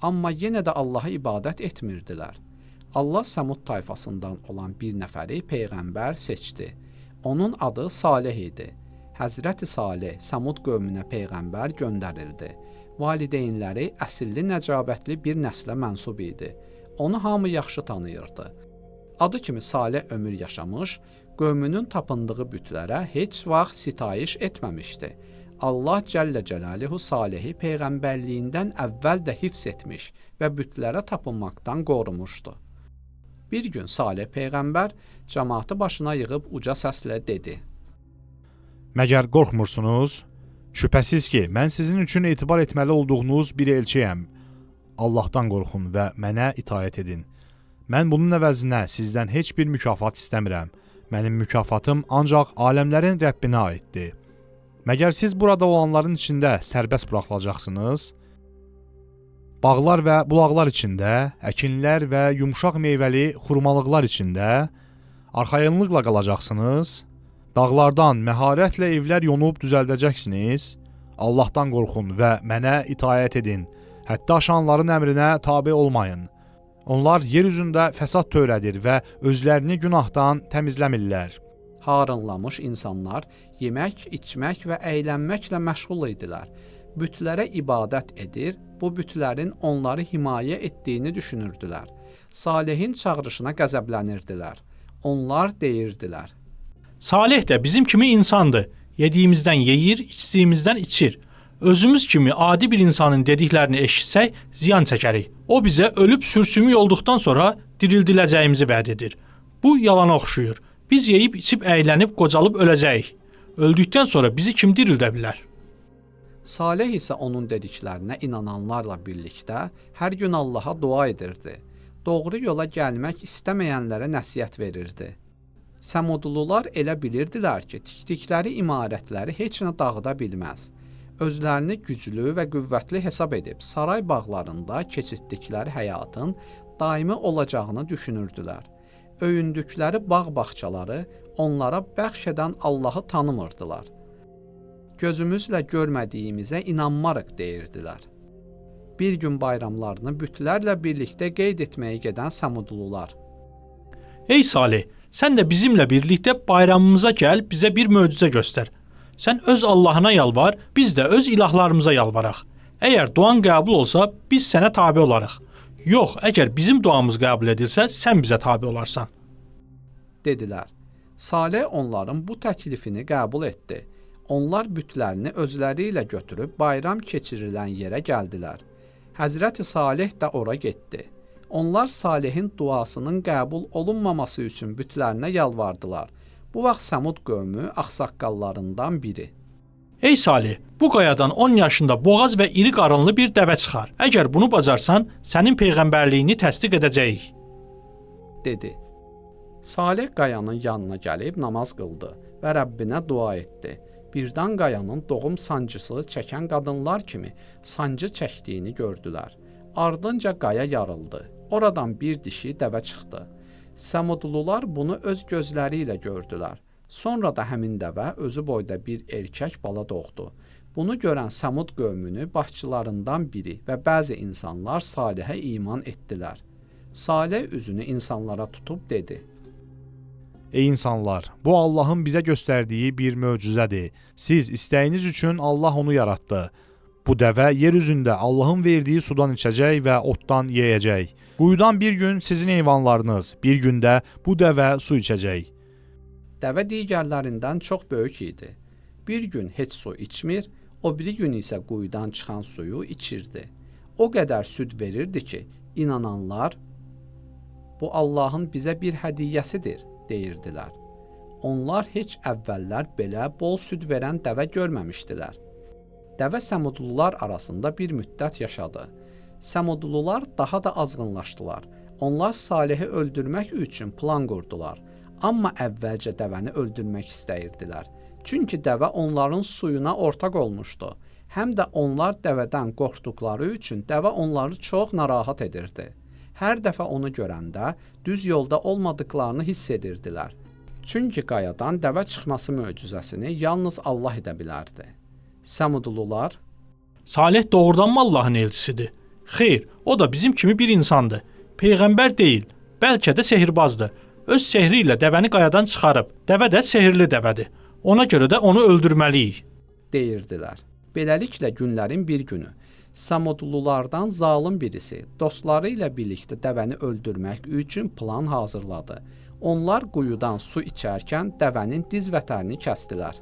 amma yenə də Allaha ibadət etmirdilər. Allah Səmud tayfasından olan bir nəfəri peyğəmbər seçdi. Onun adı Salih idi. Həzrəti Salih Səmud qövmünə peyğəmbər göndərildi. Valideynləri əsilli nəcabətli bir nəslə mənsub idi. Onu hamı yaxşı tanıyırdı. Adı kimi Salih ömür yaşamış, qövmünün tapındığı bütlərə heç vaxt sitayiş etməmişdi. Allah Cəllə Cəlaluhu Salihi peyğəmbərliyindən əvvəl də hifz etmiş və bütlərə tapınmaqdan qorumuşdu. Bir gün Salih peyğəmbər cəmaatı başına yığıb uca səslə dedi: Məgər qorxmursunuz? Şübhəsiz ki, mən sizin üçün etibar etməli olduğunuz bir elçiyəm. Allahdan qorxun və mənə itaət edin. Mən bunun əvəzinə sizdən heç bir mükafat istəmirəm. Mənim mükafatım ancaq aləmlərin Rəbbinə aiddir. Məgər siz burada olanların içində sərbəst buraxılacaqsınız? Bağlar və bulaqlar içində, əkinlər və yumşaq meyvəli xurmalıqlar içində arxayınlıqla qalacaqsınız? Dağlardan məharətlə evlər yonub düzəldəcəksiniz? Allahdan qorxun və mənə itaət edin. Hətta aşanların əmrinə tabe olmayın. Onlar yer üzündə fəsad törədir və özlərini günahdan təmizləmirlər. Harınlamış insanlar yemək, içmək və əylənməklə məşğul idilər. Bütlərə ibadət edir, bu bütlərin onları himayə etdiyini düşünürdülər. Salihin çağırışına qəzəblənirdilər. Onlar deyirdilər: Salih də bizim kimi insandır. Yediyimizdən yeyir, içdiyimizdən içir. Özümüz kimi adi bir insanın dediklərini eşitsək, ziyan çəkərik. O bizə ölüb sürsümük olduqdan sonra dirildiləcəyimizi vəd edir. Bu yalana oxşuyur. Biz yeyib içib əylənib qocalıb öləcəyik. Öldükdən sonra bizi kim dirildə bilər? Salih isə onun dediklərinə inananlarla birlikdə hər gün Allaha dua edirdi. Doğru yola gəlmək istəməyənlərə nəsihət verirdi. Səmudlular elə bilirdilər ki, tikdikləri imarətləri heç nə dağıda bilməz. Özlərini güclü və qüvvətli hesab edib saray bağlarında keçirdikləri həyatın daimi olacağını düşünürdülər. Öyündükləri bağ-bağçaları onlara bəxş edən Allahı tanımırdılar. Gözümüzlə görmədiyimizə inanmarıq deyirdilər. Bir gün bayramlarını bütlərlə birlikdə qeyd etməyə gedən Səmudlular: Ey Salih, sən də bizimlə birlikdə bayramımıza gəl, bizə bir möcüzə göstər. Sən öz Allahına yalvar, biz də öz ilahlarımıza yalvaraq. Əgər duan qəbul olsa, biz sənə tabe olarıq. Yox, əgər bizim duamız qəbul edilsə, sən bizə tabe olarsan. Dedilər. Salih onların bu təklifini qəbul etdi. Onlar bütlərini özləri ilə götürüb bayram keçirilən yerə gəldilər. Həzrəti Salih də ora getdi. Onlar Salihin duasının qəbul olunmaması üçün bütlərinə yalvardılar. Bu vaxt Səmud qövmü ağsaqqallarından biri: Ey Salih, bu qayadan 10 yaşında boğaz və iri qarınlı bir dəvə çıxar. Əgər bunu bacarsan, sənin peyğəmbərliyini təsdiq edəcəyik, dedi. Salih qayanın yanına gəlib namaz qıldı və Rəbbinə dua etdi. Birdən qayanın doğum sancısı çəkən qadınlar kimi sancı çəkdiyini gördülər. Ardınca qaya yarıldı. Oradan bir dişi dəvə çıxdı. Səmudlular bunu öz gözləri ilə gördülər. Sonra da həmin dəvə özü boyda bir erkək bala doğdu. Bunu görən Səmud qövmünü başçılarından biri və bəzi insanlar Salihə iman etdilər. Salih üzünü insanlara tutub dedi: Ey insanlar, bu Allahın bizə göstərdiyi bir möcüzədir. Siz istəyiniz üçün Allah onu yaratdı. Bu dəvə yer üzündə Allahın verdiyi sudan içəcək və otdan yeyəcək. Quyudan bir gün sizin heyvanlarınız, bir gündə bu dəvə su içəcək. Dəvə digərlərindən çox böyük idi. Bir gün heç su içmir, o biri gün isə quyudan çıxan suyu içirdi. O qədər süd verirdi ki, inananlar, bu Allahın bizə bir hədiyyəsidir, deyirdilər. Onlar heç əvvəllər belə bol süd verən dəvə görməmişdilər. Dəvə Səmudlular arasında bir müddət yaşadı. Səmudlular daha da azğınlaşdılar. Onlar Salihi öldürmək üçün plan qurdular. Amma əvvəlcə dəvəni öldürmək istəyirdilər. Çünki dəvə onların suyuna ortaq olmuşdu. Həm də onlar dəvədən qorxduqları üçün dəvə onları çox narahat edirdi. Hər dəfə onu görəndə düz yolda olmadıqlarını hiss edirdilər. Çünki qayadan dəvə çıxması möcüzəsini yalnız Allah edə bilərdi. Səmudlular: Salih doğrudanmı Allahın elçisidir? Xeyr, o da bizim kimi bir insandır. Peyğəmbər deyil, bəlkə də sehirbazdır. öz sehri ilə dəvəni qayadan çıxarıb. Dəvə də sehrli dəvədir. Ona görə də onu öldürməliyik, deyirdilər. Beləliklə günlərin bir günü Samodlulardan zalım birisi dostları ilə birlikdə dəvəni öldürmək üçün plan hazırladı. Onlar quyudan su içərkən dəvənin diz vətərini kəsdilər.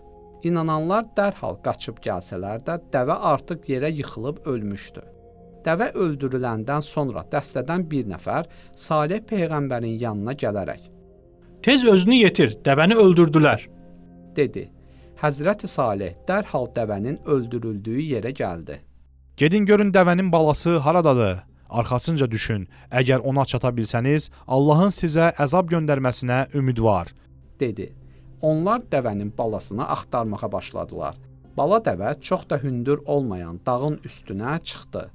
İnananlar dərhal qaçıb gəlsələr də dəvə artıq yerə yıxılıb ölmüşdü. Dəvə öldürüləndən sonra dəstədən bir nəfər Salih peyğəmbərin yanına gələrək "Tez özünü yetir, dəvəni öldürdülər," dedi. Həzrəti Salih dərhal dəvənin öldürüldüyü yerə gəldi. Gedin görün dəvənin balası haradadır. Arxasınca düşün. Əgər ona çata bilsəniz, Allahın sizə əzab göndərməsinə ümid var, dedi. Onlar dəvənin balasını axtarmağa başladılar. Bala dəvə çox da hündür olmayan dağın üstünə çıxdı.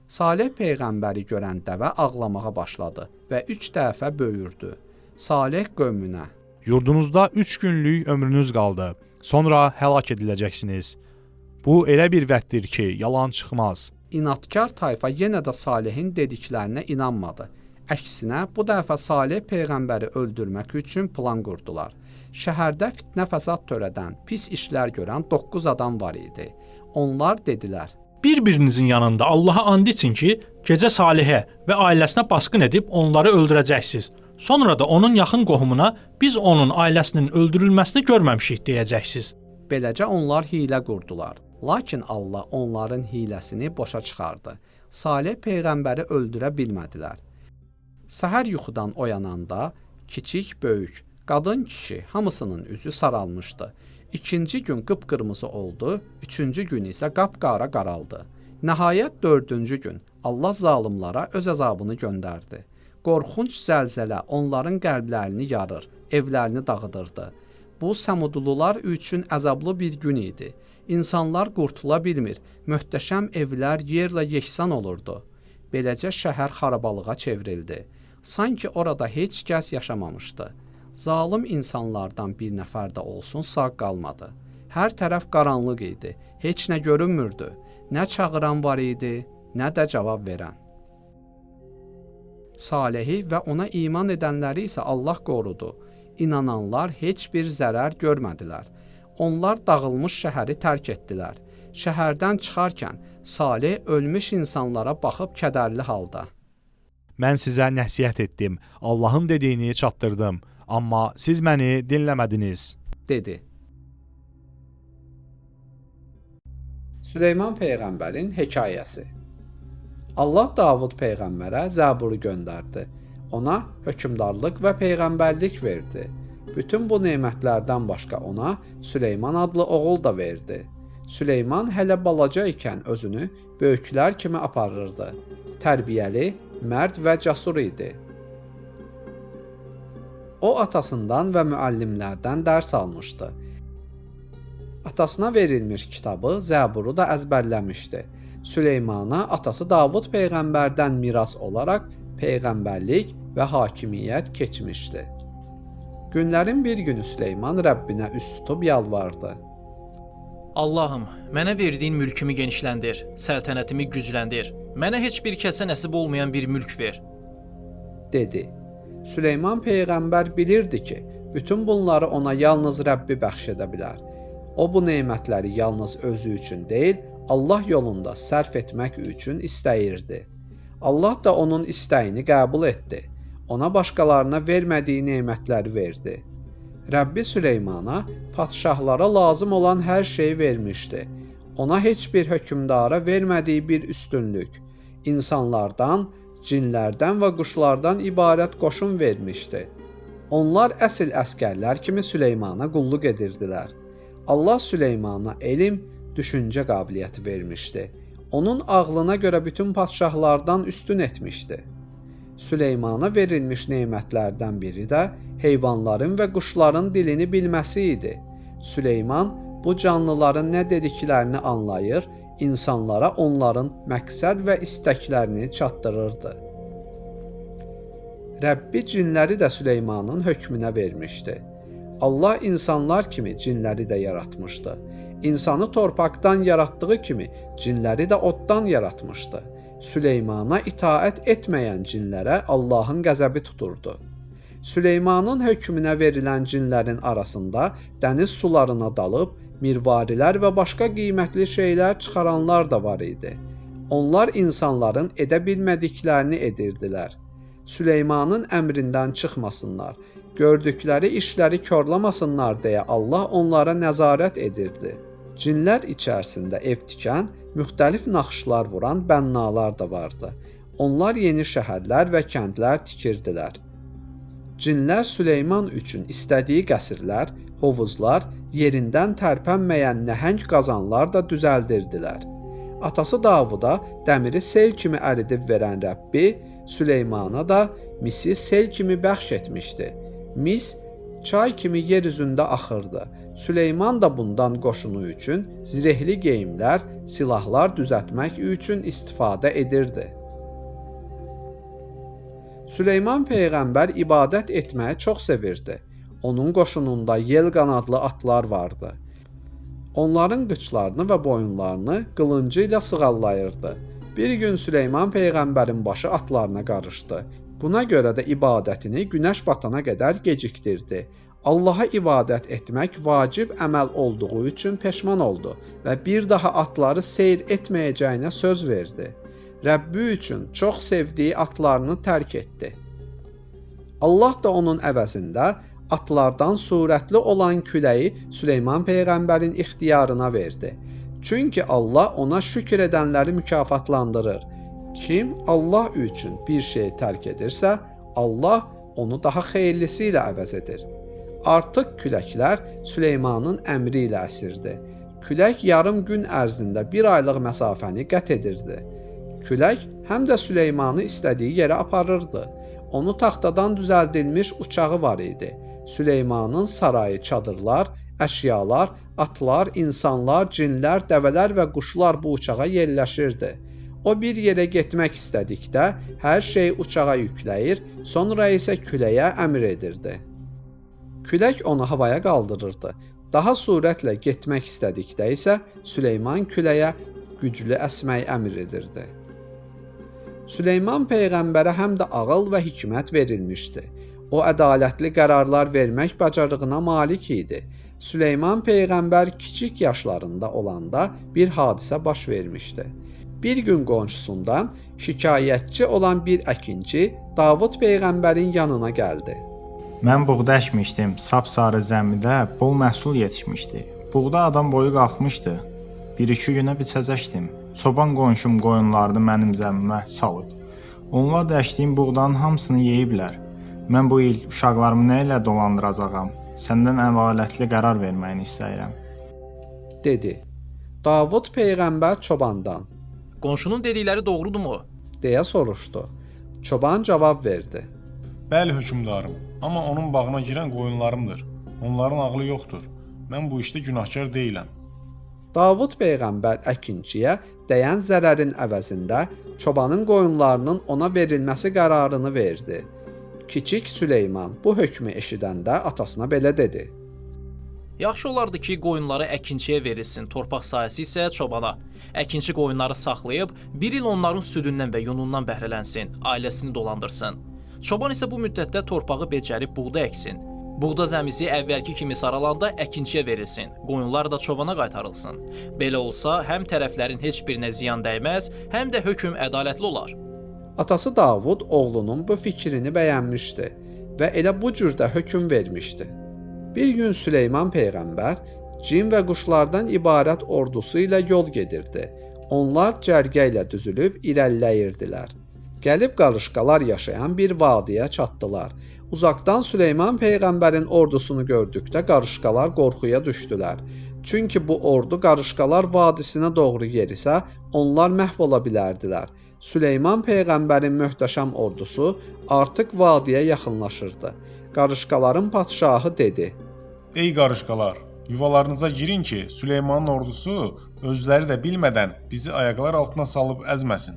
Salih peyğəmbəri görən dəvə ağlamağa başladı və 3 dəfə böyürdü. Salih qövmünə: Yurdunuzda 3 günlük ömrünüz qaldı. Sonra həlak ediləcəksiniz. Bu elə bir vəddir ki, yalan çıxmaz. İnatkar tayfa yenə də Salihin dediklərinə inanmadı. Əksinə, bu dəfə Salih peyğəmbəri öldürmək üçün plan qurdular. Şəhərdə fitnə fəsad törədən, pis işlər görən 9 adam var idi. Onlar dedilər: "Bir-birinizin yanında Allaha and için ki, gecə Salihə və ailəsinə basqın edib onları öldürəcəksiniz. Sonra da onun yaxın qohumuna biz onun ailəsinin öldürülməsini görməmişik deyəcəksiniz." Beləcə onlar hiylə qurdular. Lakin Allah onların hiləsini boşa çıxardı. Salih peyğəmbəri öldürə bilmədilər. Səhər yuxudan oyananda kiçik, böyük, qadın, kişi hamısının üzü saralmışdı. İkinci gün qıpqırmızı oldu, üçüncü gün isə qapqara qaraldı. Nəhayət 4-cü gün Allah zalımlara öz əzabını göndərdi. Qorxunc zəlzələ onların qəlblərini yarır, evlərini dağıdırdı. Bu Səmudlular üçün əzablı bir gün idi. İnsanlar qurtula bilmir, möhtəşəm evlər yerlə yeksan olurdu. Beləcə şəhər xarabalığa çevrildi. Sanki orada heç kəs yaşamamışdı. Zalım insanlardan bir nəfər də olsun sağ qalmadı. Hər tərəf qaranlıq idi, heç nə görünmürdü. Nə çağıran var idi, nə də cavab verən. Salihi və ona iman edənləri isə Allah qorudu. İnananlar heç bir zərər görmədilər. Onlar dağılmış şəhəri tərk etdilər. Şəhərdən çıxarkən Salih ölmüş insanlara baxıb kədərli halda: Mən sizə nəsihət etdim, Allahın dediyini çatdırdım, amma siz məni dinləmədiniz, dedi. Süleyman peyğəmbərin hekayəsi. Allah Davud peyğəmbərə Zəburu göndərdi. Ona hökmdarlıq və peyğəmbərlik verdi. Bütün bu nemətlərdən başqa ona Süleyman adlı oğul da verdi. Süleyman hələ balaca ikən özünü böyüklər kimi aparırdı. Tərbiyəli, mərd və cəsur idi. O atasından və müəllimlərdən dərs almışdı. Atasına verilmiş kitabı Zəburu da əzbərləmişdi. Süleymana atası Davud peyğəmbərdən miras olaraq peyğəmbərlik və hakimiyyət keçmişdi. Günlərin bir günü Süleyman Rəbbinə üst tutub yalvardı. Allahım, mənə verdiyin mülkümü genişləndir, səltənətimi gücləndir. Mənə heç bir kəsə nəsib olmayan bir mülk ver, dedi. Süleyman peyğəmbər bilirdi ki, bütün bunları ona yalnız Rəbbi bəxş edə bilər. O bu nemətləri yalnız özü üçün deyil, Allah yolunda sərf etmək üçün istəyirdi. Allah da onun istəyini qəbul etdi. Ona başqalarına vermədiyi nemətləri verdi. Rəbbi Süleymana padşahlara lazım olan hər şeyi vermişdi. Ona heç bir hökmdara vermədiyi bir üstünlük, insanlardan, cinlərdən və quşlardan ibarət qoşun vermişdi. Onlar əsl əskərlər kimi Süleymana qulluq edirdilər. Allah Süleymana elm, düşüncə qabiliyyəti vermişdi. Onun ağlına görə bütün padşahlardan üstün etmişdi. Süleymana verilmiş nemətlərdən biri də heyvanların və quşların dilini bilməsi idi. Süleyman bu canlıların nə dediklərini anlayır, insanlara onların məqsəd və istəklərini çatdırırdı. Rəbbi cinləri də Süleymanın hökmünə vermişdi. Allah insanlar kimi cinləri də yaratmışdı. İnsanı torpaqdan yaratdığı kimi cinləri də oddan yaratmışdı. Süleymana itaət etməyən cinlərə Allahın qəzəbi tuturdu. Süleymanın hökmünə verilən cinlərin arasında dəniz sularına dalıb mirvarilər və başqa qiymətli şeylər çıxaranlar da var idi. Onlar insanların edə bilmədiklərini edirdilər. Süleymanın əmrindən çıxmasınlar, gördükləri işləri korlamasınlar deyə Allah onlara nəzarət edirdi. Cinlər içərisində ev tikən, müxtəlif naxışlar vuran bənnalar da vardı. Onlar yeni şəhərlər və kəndlər tikirdilər. Cinlər Süleyman üçün istədiyi qəsrlər, hovuzlar, yerindən tərpənməyən nəhəng qazanlar da düzəldirdilər. Atası Davuda dəmiri sel kimi əridib verən Rəbbi, Süleymana da misi sel kimi bəxş etmişdi. Mis çay kimi yer üzündə axırdı. Süleyman da bundan qoşunu üçün zirehli geyimlər, silahlar düzəltmək üçün istifadə edirdi. Süleyman Peyğəmbər ibadət etməyi çox sevirdi. Onun qoşununda yel qanadlı atlar vardı. Onların qıçlarını və boyunlarını qılıncı ilə sığallayırdı. Bir gün Süleyman Peyğəmbərin başı atlarına qarışdı. Buna görə də ibadətini günəş batana qədər gecikdirdi. Allaha ibadət etmək vacib əməl olduğu üçün peşman oldu və bir daha atları seyr etməyəcəyinə söz verdi. Rəbbi üçün çox sevdiyi atlarını tərk etdi. Allah da onun əvəzində atlardan surətli olan küləyi Süleyman Peyğəmbərin ixtiyarına verdi. Çünki Allah ona şükür edənləri mükafatlandırır. Kim Allah üçün bir şey tərk edirsə, Allah onu daha xeyirlisi ilə əvəz edir. Artıq küləklər Süleymanın əmri ilə əsirdi. Külək yarım gün ərzində bir aylıq məsafəni qət edirdi. Külək həm də Süleymanı istədiyi yerə aparırdı. Onu taxtadan düzəldilmiş uçağı var idi. Süleymanın sarayı, çadırlar, əşyalar, atlar, insanlar, cinlər, dəvələr və quşlar bu uçağa yerləşirdi. O bir yerə getmək istədikdə hər şeyi uçağa yükləyir, sonra isə küləyə əmr edirdi. Külək onu havaya qaldırırdı. Daha sürətlə getmək istədikdə isə Süleyman küləyə güclü əsmək əmr edirdi. Süleyman Peyğəmbərə həm də ağıl və hikmət verilmişdi. O ədalətli qərarlar vermək bacarığına malik idi. Süleyman Peyğəmbər kiçik yaşlarında olanda bir hadisə baş vermişdi. Bir gün qonşusundan şikayətçi olan bir əkinçi Davud Peyğəmbərin yanına gəldi. Mən buğda əkmişdim, sap-sarı zəmidə bol məhsul yetişmişdi. Buğda adam boyu qalxmışdı. 1-2 günə biçəcəkdim. Çoban qonşum qoyunlarını mənim zəmimə salıb. Onlar da əkdiyim buğdanın hamısını yeyiblər. Mən bu il uşaqlarımı nə ilə dolandıracağam? Səndən ədalətli qərar verməyini istəyirəm. Dedi. Davud Peyğəmbər çobandan. Qonşunun dedikləri doğrudurmu? Deyə soruşdu. Çoban cavab verdi. Bəli hökmdarım, amma onun bağına girən qoyunlarımdır. Onların ağlı yoxdur. Mən bu işdə günahkar deyiləm. Davud Peyğəmbər əkinçiyə dəyən zərərin əvəzində çobanın qoyunlarının ona verilməsi qərarını verdi. Kiçik Süleyman bu hökmü eşidəndə atasına belə dedi. Yaxşı olardı ki, qoyunları əkinçiyə verilsin, torpaq sahəsi isə çobana. Əkinçi qoyunları saxlayıb, bir il onların südündən və yunundan bəhrələnsin, ailəsini dolandırsın. Çoban isə bu müddətdə torpağı becərib buğda əksin. Buğda zəmisi əvvəlki kimi saralanda əkinçiyə verilsin, qoyunlar da çobana qaytarılsın. Belə olsa, həm tərəflərin heç birinə ziyan dəyməz, həm də hökm ədalətli olar. Atası Davud oğlunun bu fikrini bəyənmişdi və elə bu cürdə hökm vermişdi. Bir gün Süleyman Peyğəmbər cin və quşlardan ibarət ordusu ilə yol gedirdi. Onlar cərgə ilə düzülüb irəliləyirdilər. Gəlib qarışqalar yaşayan bir vadiyə çatdılar. Uzaqdan Süleyman Peyğəmbərin ordusunu gördükdə qarışqalar qorxuya düşdülər. Çünki bu ordu qarışqalar vadisinə doğru yerisə, onlar məhv ola bilərdilər. Süleyman Peyğəmbərin möhtəşəm ordusu artıq vadiyə yaxınlaşırdı. Qarışqaların padşahı dedi. Ey qarışqalar, yuvalarınıza girin ki, Süleymanın ordusu özləri də bilmədən bizi ayaqlar altına salıb əzməsin.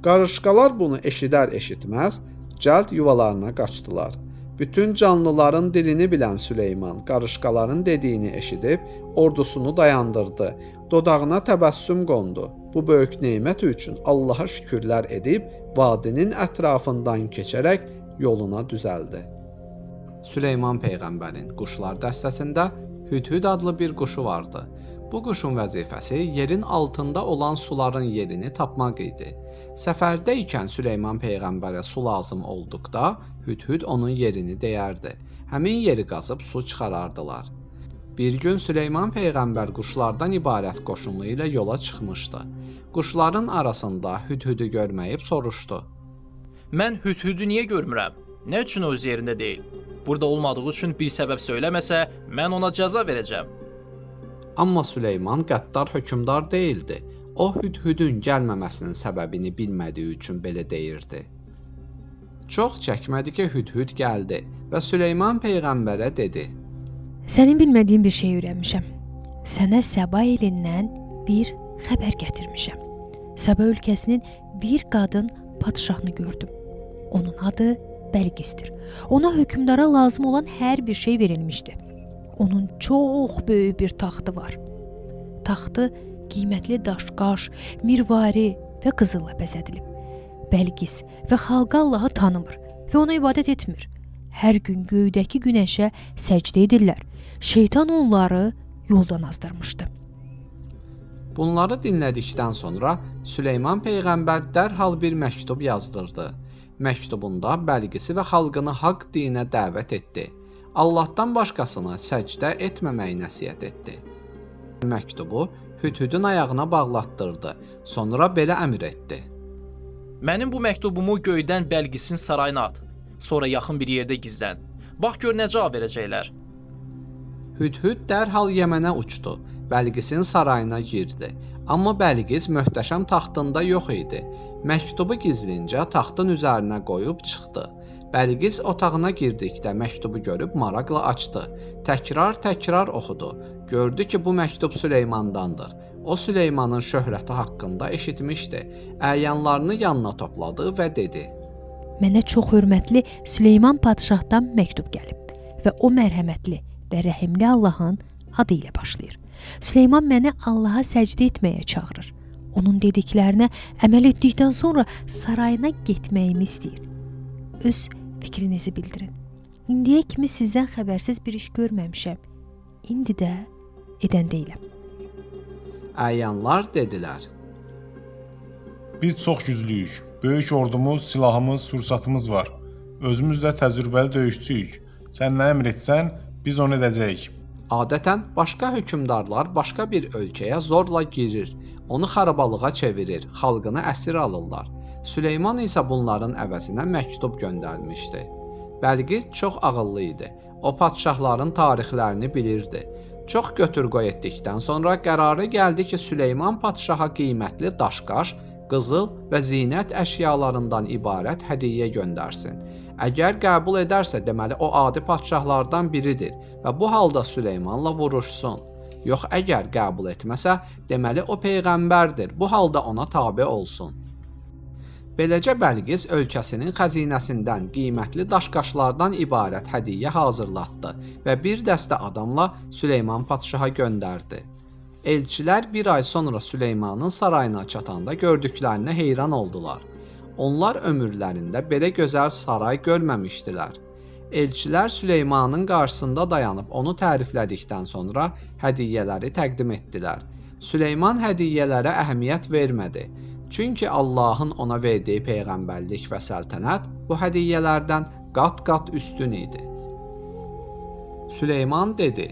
Qarışqalar bunu eşidər-eşitməz cəld yuvalarına qaçdılar. Bütün canlıların dilini bilən Süleyman qarışqaların dediyini eşidib ordusunu dayandırdı. Dodağına təbəssüm qondu. Bu böyük nemət üçün Allaha şükürlər edib vadinin ətrafından keçərək yoluna düzəldi. Süleyman peyğəmbərin quşlar dəstəsində Hüdhüd adlı bir quşu vardı. Bu quşun vəzifəsi yerin altında olan suların yerini tapmaq idi. Səfərdə ikən Süleyman peyğəmbərə su lazım olduqda Hüdhüd onun yerini deyərdi. Həmin yeri qazıb su çıxarardılar. Bir gün Süleyman peyğəmbər quşlardan ibarət qoşunu ilə yola çıxmışdı. Quşların arasında Hüdhüdü görməyib soruşdu. Mən Hüdhüdü niyə görmürəm? Nə üçün öz yerində deyil? Burada olmadığı üçün bir səbəb söyləməsə, mən ona cəza verəcəm. Amma Süleyman qəddar hökmdar deyildi. O Hüdhüdün gəlməməsinin səbəbini bilmədiyi üçün belə deyirdi. Çox çəkmədi ki, Hüdhüd gəldi və Süleyman peyğəmbərə dedi: Sənin bilmədiyin bir şey öyrənmişəm. Sənə Səba elindən bir xəbər gətirmişəm. Səba ölkəsinin bir qadın padşahını gördüm. Onun adı Bəlqisdir. Ona hökmdara lazım olan hər bir şey verilmişdi. Onun çox böyük bir taxtı var. Taxtı qiymətli daş-qaş, mirvari və qızılla bəzədilib. Bəlqis və xalqı Allahı tanımır və ona ibadət etmir. Hər gün göydəki günəşə səcdə edirlər. Şeytan onları yoldan azdırmışdı. Bunları dinlədikdən sonra Süleyman peyğəmbər dərhal bir məktub yazdırdı. Məktubunda Bəlqisi və xalqını haqq dinə dəvət etdi. Allahdan başqasına səcdə etməməyi nəsihət etdi. Məktubu Hüdhüdün ayağına bağlatdırdı. Sonra belə əmr etdi: Mənim bu məktubumu göydən Bəlqisin sarayına at. Sonra yaxın bir yerdə gizlən. Bax gör nə cavab verəcəklər. Hüdhüd dərhal Yəmənə uçdu. Bəlqisin sarayına girdi. Amma Bəlqis möhtəşəm taxtında yox idi. Məktubu gizlincə taxtın üzərinə qoyub çıxdı. Bəlqis otağına girdikdə məktubu görüb maraqla açdı. Təkrar oxudu. Gördü ki, bu məktub Süleymandandır. O Süleymanın şöhrəti haqqında eşitmişdi. Əyanlarını yanına topladı və dedi: Mənə çox hörmətli Süleyman padşahdan məktub gəlib və o mərhəmətli və rəhimli Allahın adı ilə başlayır. Süleyman məni Allaha səcdə etməyə çağırır. Onun dediklərinə əməl etdikdən sonra sarayına getməyimi istəyir. Öz fikrinizi bildirin. İndiyə kimi sizdən xəbərsiz bir iş görməmişəm. İndi də edən deyiləm. Əyanlar dedilər: Biz çox güclüyük. Böyük ordumuz, silahımız, sursatımız var. Özümüz də təcrübəli döyüşçüyük. Sən nə əmr etsən, biz onu edəcəyik. Adətən başqa hökmdarlar başqa bir ölkəyə zorla girir, onu xarabalığa çevirir, xalqını əsir alırlar. Süleyman isə bunların əvəzinə məktub göndərmişdi. Bəlqis çox ağıllı idi. O padşahların tarixlərini bilirdi. Çox götür-qoy etdikdən sonra qərara gəldi ki, Süleyman padşaha qiymətli daş-qaş, qızıl və zinət əşyalarından ibarət hədiyyə göndərsin. Əgər qəbul edərsə, deməli o adi padşahlardan biridir və bu halda Süleymanla vuruşsun. Yox, əgər qəbul etməsə, deməli o peyğəmbərdir, bu halda ona tabe olsun. Beləcə Bəlqis ölkəsinin xəzinəsindən qiymətli daş-qaşlardan ibarət hədiyyə hazırlatdı və bir dəstə adamla Süleyman padşaha göndərdi. Elçilər bir ay sonra Süleymanın sarayına çatanda gördüklərinə heyran oldular. Onlar ömürlərində belə gözəl saray görməmişdilər. Elçilər Süleymanın qarşısında dayanıb onu təriflədikdən sonra hədiyyələri təqdim etdilər. Süleyman hədiyyələrə əhəmiyyət vermədi. Çünki Allahın ona verdiyi peyğəmbərlik və səltənət bu hədiyyələrdən qat-qat üstün idi. Süleyman dedi: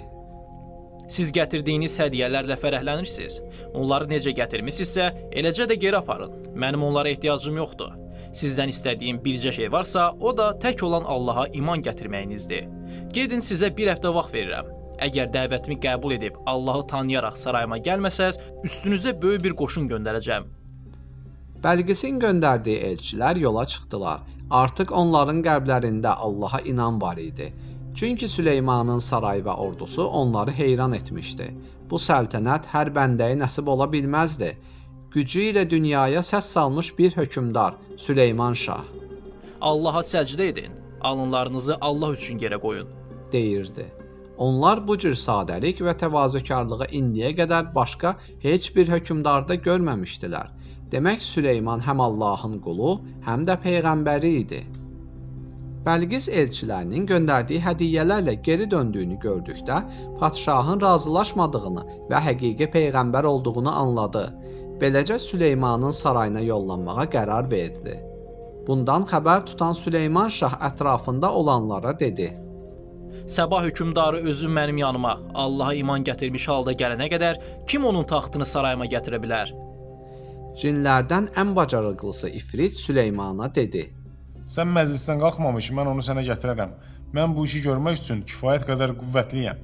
Siz gətirdiyiniz hədiyyələrlə fərəhlənirsiniz. Onları necə gətirmisinizsə, eləcə də geri aparın. Mənim onlara ehtiyacım yoxdur. Sizdən istədiyim bircə şey varsa, o da tək olan Allaha iman gətirməyinizdir. Gedin, sizə bir həftə vaxt verirəm. Əgər dəvətimi qəbul edib Allahı tanıyaraq sarayıma gəlməsəz, üstünüzə böyük bir qoşun göndərəcəm. Bəlqisin göndərdiyi elçilər yola çıxdılar. Artıq onların qəlblərində Allaha inan var idi. Çünki Süleymanın sarayı və ordusu onları heyran etmişdi. Bu səltənət hər bəndəyə nəsib ola bilməzdi. Gücü ilə dünyaya səs salmış bir hökmdar, Süleyman Şah. Allaha səcdə edin, alınlarınızı Allah üçün yerə qoyun, deyirdi. Onlar bu cür sadəlik və təvazökarlığı indiyə qədər başqa heç bir hökmdarda görməmişdilər. Demək Süleyman həm Allahın qulu, həm də peyğəmbəri idi. Bəlqis elçilərinin göndərdiyi hədiyyələrlə geri döndüyünü gördükdə padşahın razılaşmadığını və həqiqi peyğəmbər olduğunu anladı. Beləcə Süleymanın sarayına yollanmağa qərar verdi. Bundan xəbər tutan Süleyman şah ətrafında olanlara dedi: Səbah hökmdarı özü mənim yanıma Allaha iman gətirmiş halda gələnə qədər kim onun taxtını sarayıma gətirə bilər? Cinlərdən ən bacarıqlısı İfrit Süleymana dedi: Sən məclisdən qalxmamış, mən onu sənə gətirərəm. Mən bu işi görmək üçün kifayət qədər qüvvətliyəm.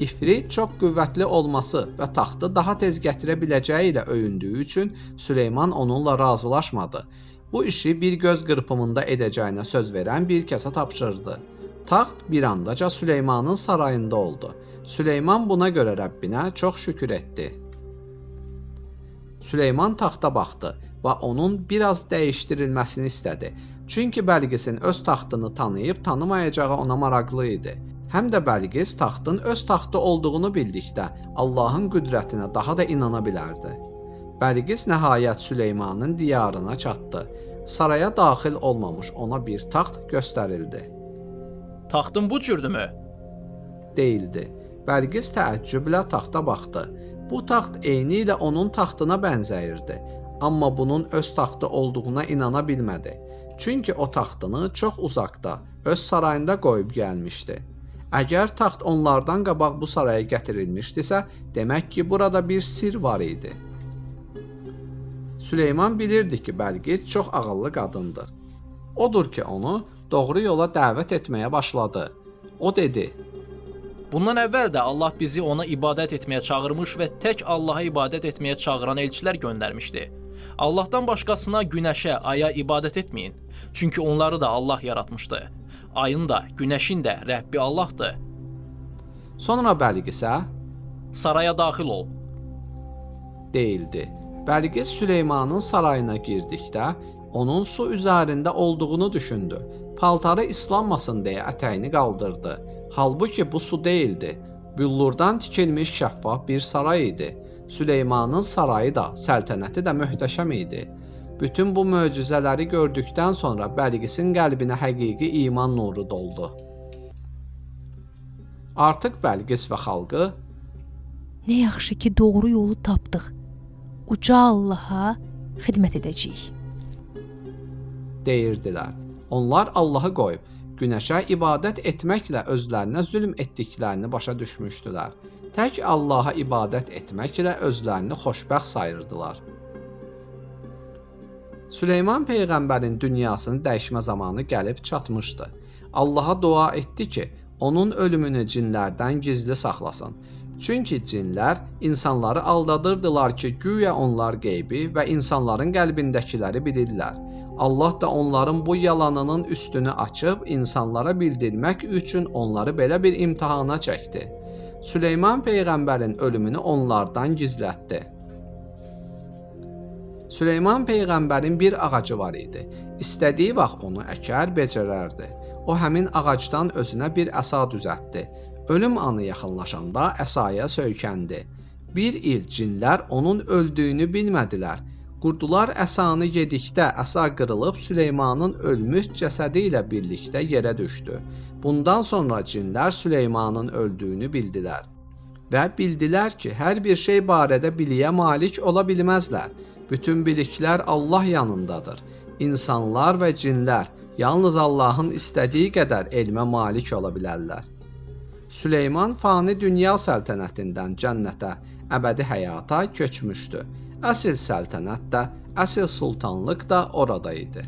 İfrit çox qüvvətli olması və taxtı daha tez gətirə biləcəyi ilə öyündüyü üçün Süleyman onunla razılaşmadı. Bu işi bir göz qırpımında edəcəyinə söz verən bir kəsə tapşırdı. Taxt bir andaca Süleymanın sarayında oldu. Süleyman buna görə Rəbbinə çox şükür etdi. Süleyman taxta baxdı və onun biraz dəyişdirilməsini istədi. Çünki Bəlqisin öz taxtını tanıyıb tanımayacağı ona maraqlı idi. Həm də Bəlqis taxtın öz taxtı olduğunu bildikdə Allahın qüdrətinə daha da inana bilərdi. Bəlqis nəhayət Süleymanın diyarına çatdı. Saraya daxil olmamış ona bir taxt göstərildi. Taxtın bu cürdümü? Deyildi. Bəlqis təəccüblə taxta baxdı. Bu taxt eyni ilə onun taxtına bənzəyirdi. Amma bunun öz taxtı olduğuna inana bilmədi. Çünki o taxtını çox uzaqda, öz sarayında qoyub gəlmişdi. Əgər taxt onlardan qabaq bu saraya gətirilmişdisə, demək ki, burada bir sir var idi. Süleyman bilirdi ki, Bəlqis çox ağıllı qadındır. Odur ki, onu doğru yola dəvət etməyə başladı. O dedi: Bundan əvvəl də Allah bizi ona ibadət etməyə çağırmış və tək Allaha ibadət etməyə çağıran elçilər göndərmişdi. Allahdan başqasına günəşə, aya ibadət etməyin. Çünki onları da Allah yaratmışdı. Ayın da, günəşin də Rəbbi Allahdır. Sonra Bəlqisə saraya daxil ol deyildi. Bəlqis Süleymanın sarayına girdikdə onun su üzərində olduğunu düşündü. Paltarı islanmasın deyə ətəyini qaldırdı. Halbuki bu su deyildi. Büllurdan tikilmiş şəffaf bir saray idi. Süleymanın sarayı da, səltənəti də möhtəşəm idi. Bütün bu möcüzələri gördükdən sonra Bəlqisin qəlbinə həqiqi iman nuru doldu. Artıq Bəlqis və xalqı Nə yaxşı ki, doğru yolu tapdıq. Uca Allaha xidmət edəcəyik deyirdilər. Onlar Allahı qoyub günəşə ibadət etməklə özlərinə zülm etdiklərini başa düşmüşdülər. Tək Allaha ibadət etməklə özlərini xoşbəxt sayırdılar. Süleyman peyğəmbərin dünyasını dəyişmə zamanı gəlib çatmışdı. Allaha dua etdi ki, onun ölümünü cinlərdən gizli saxlasın. Çünki cinlər insanları aldadırdılar ki, güya onlar qeybi və insanların qəlbindəkiləri bilirlər. Allah da onların bu yalanının üstünü açıb insanlara bildirmək üçün onları belə bir imtihana çəkdi. Süleyman peyğəmbərin ölümünü onlardan gizlətdi. Süleyman peyğəmbərin bir ağacı var idi. İstədiyi vaxt onu əkər, becərərdi. O həmin ağacdan özünə bir əsa düzəltdi. Ölüm anı yaxınlaşanda əsaya söykəndi. Bir il cinlər onun öldüyünü bilmədilər. Qurdular əsanı yedikdə əsa qırılıb Süleymanın ölmüş cəsədi ilə birlikdə yerə düşdü. Bundan sonra cinlər Süleymanın öldüyünü bildilər. Və bildilər ki, hər bir şey barədə biliyə malik ola bilməzlər. Bütün biliklər Allah yanındadır. İnsanlar və cinlər yalnız Allahın istədiyi qədər elmə malik ola bilərlər. Süleyman fani dünya səltənətindən cənnətə, əbədi həyata köçmüşdü. Əsl səltənət də, əsl sultanlıq da orada idi.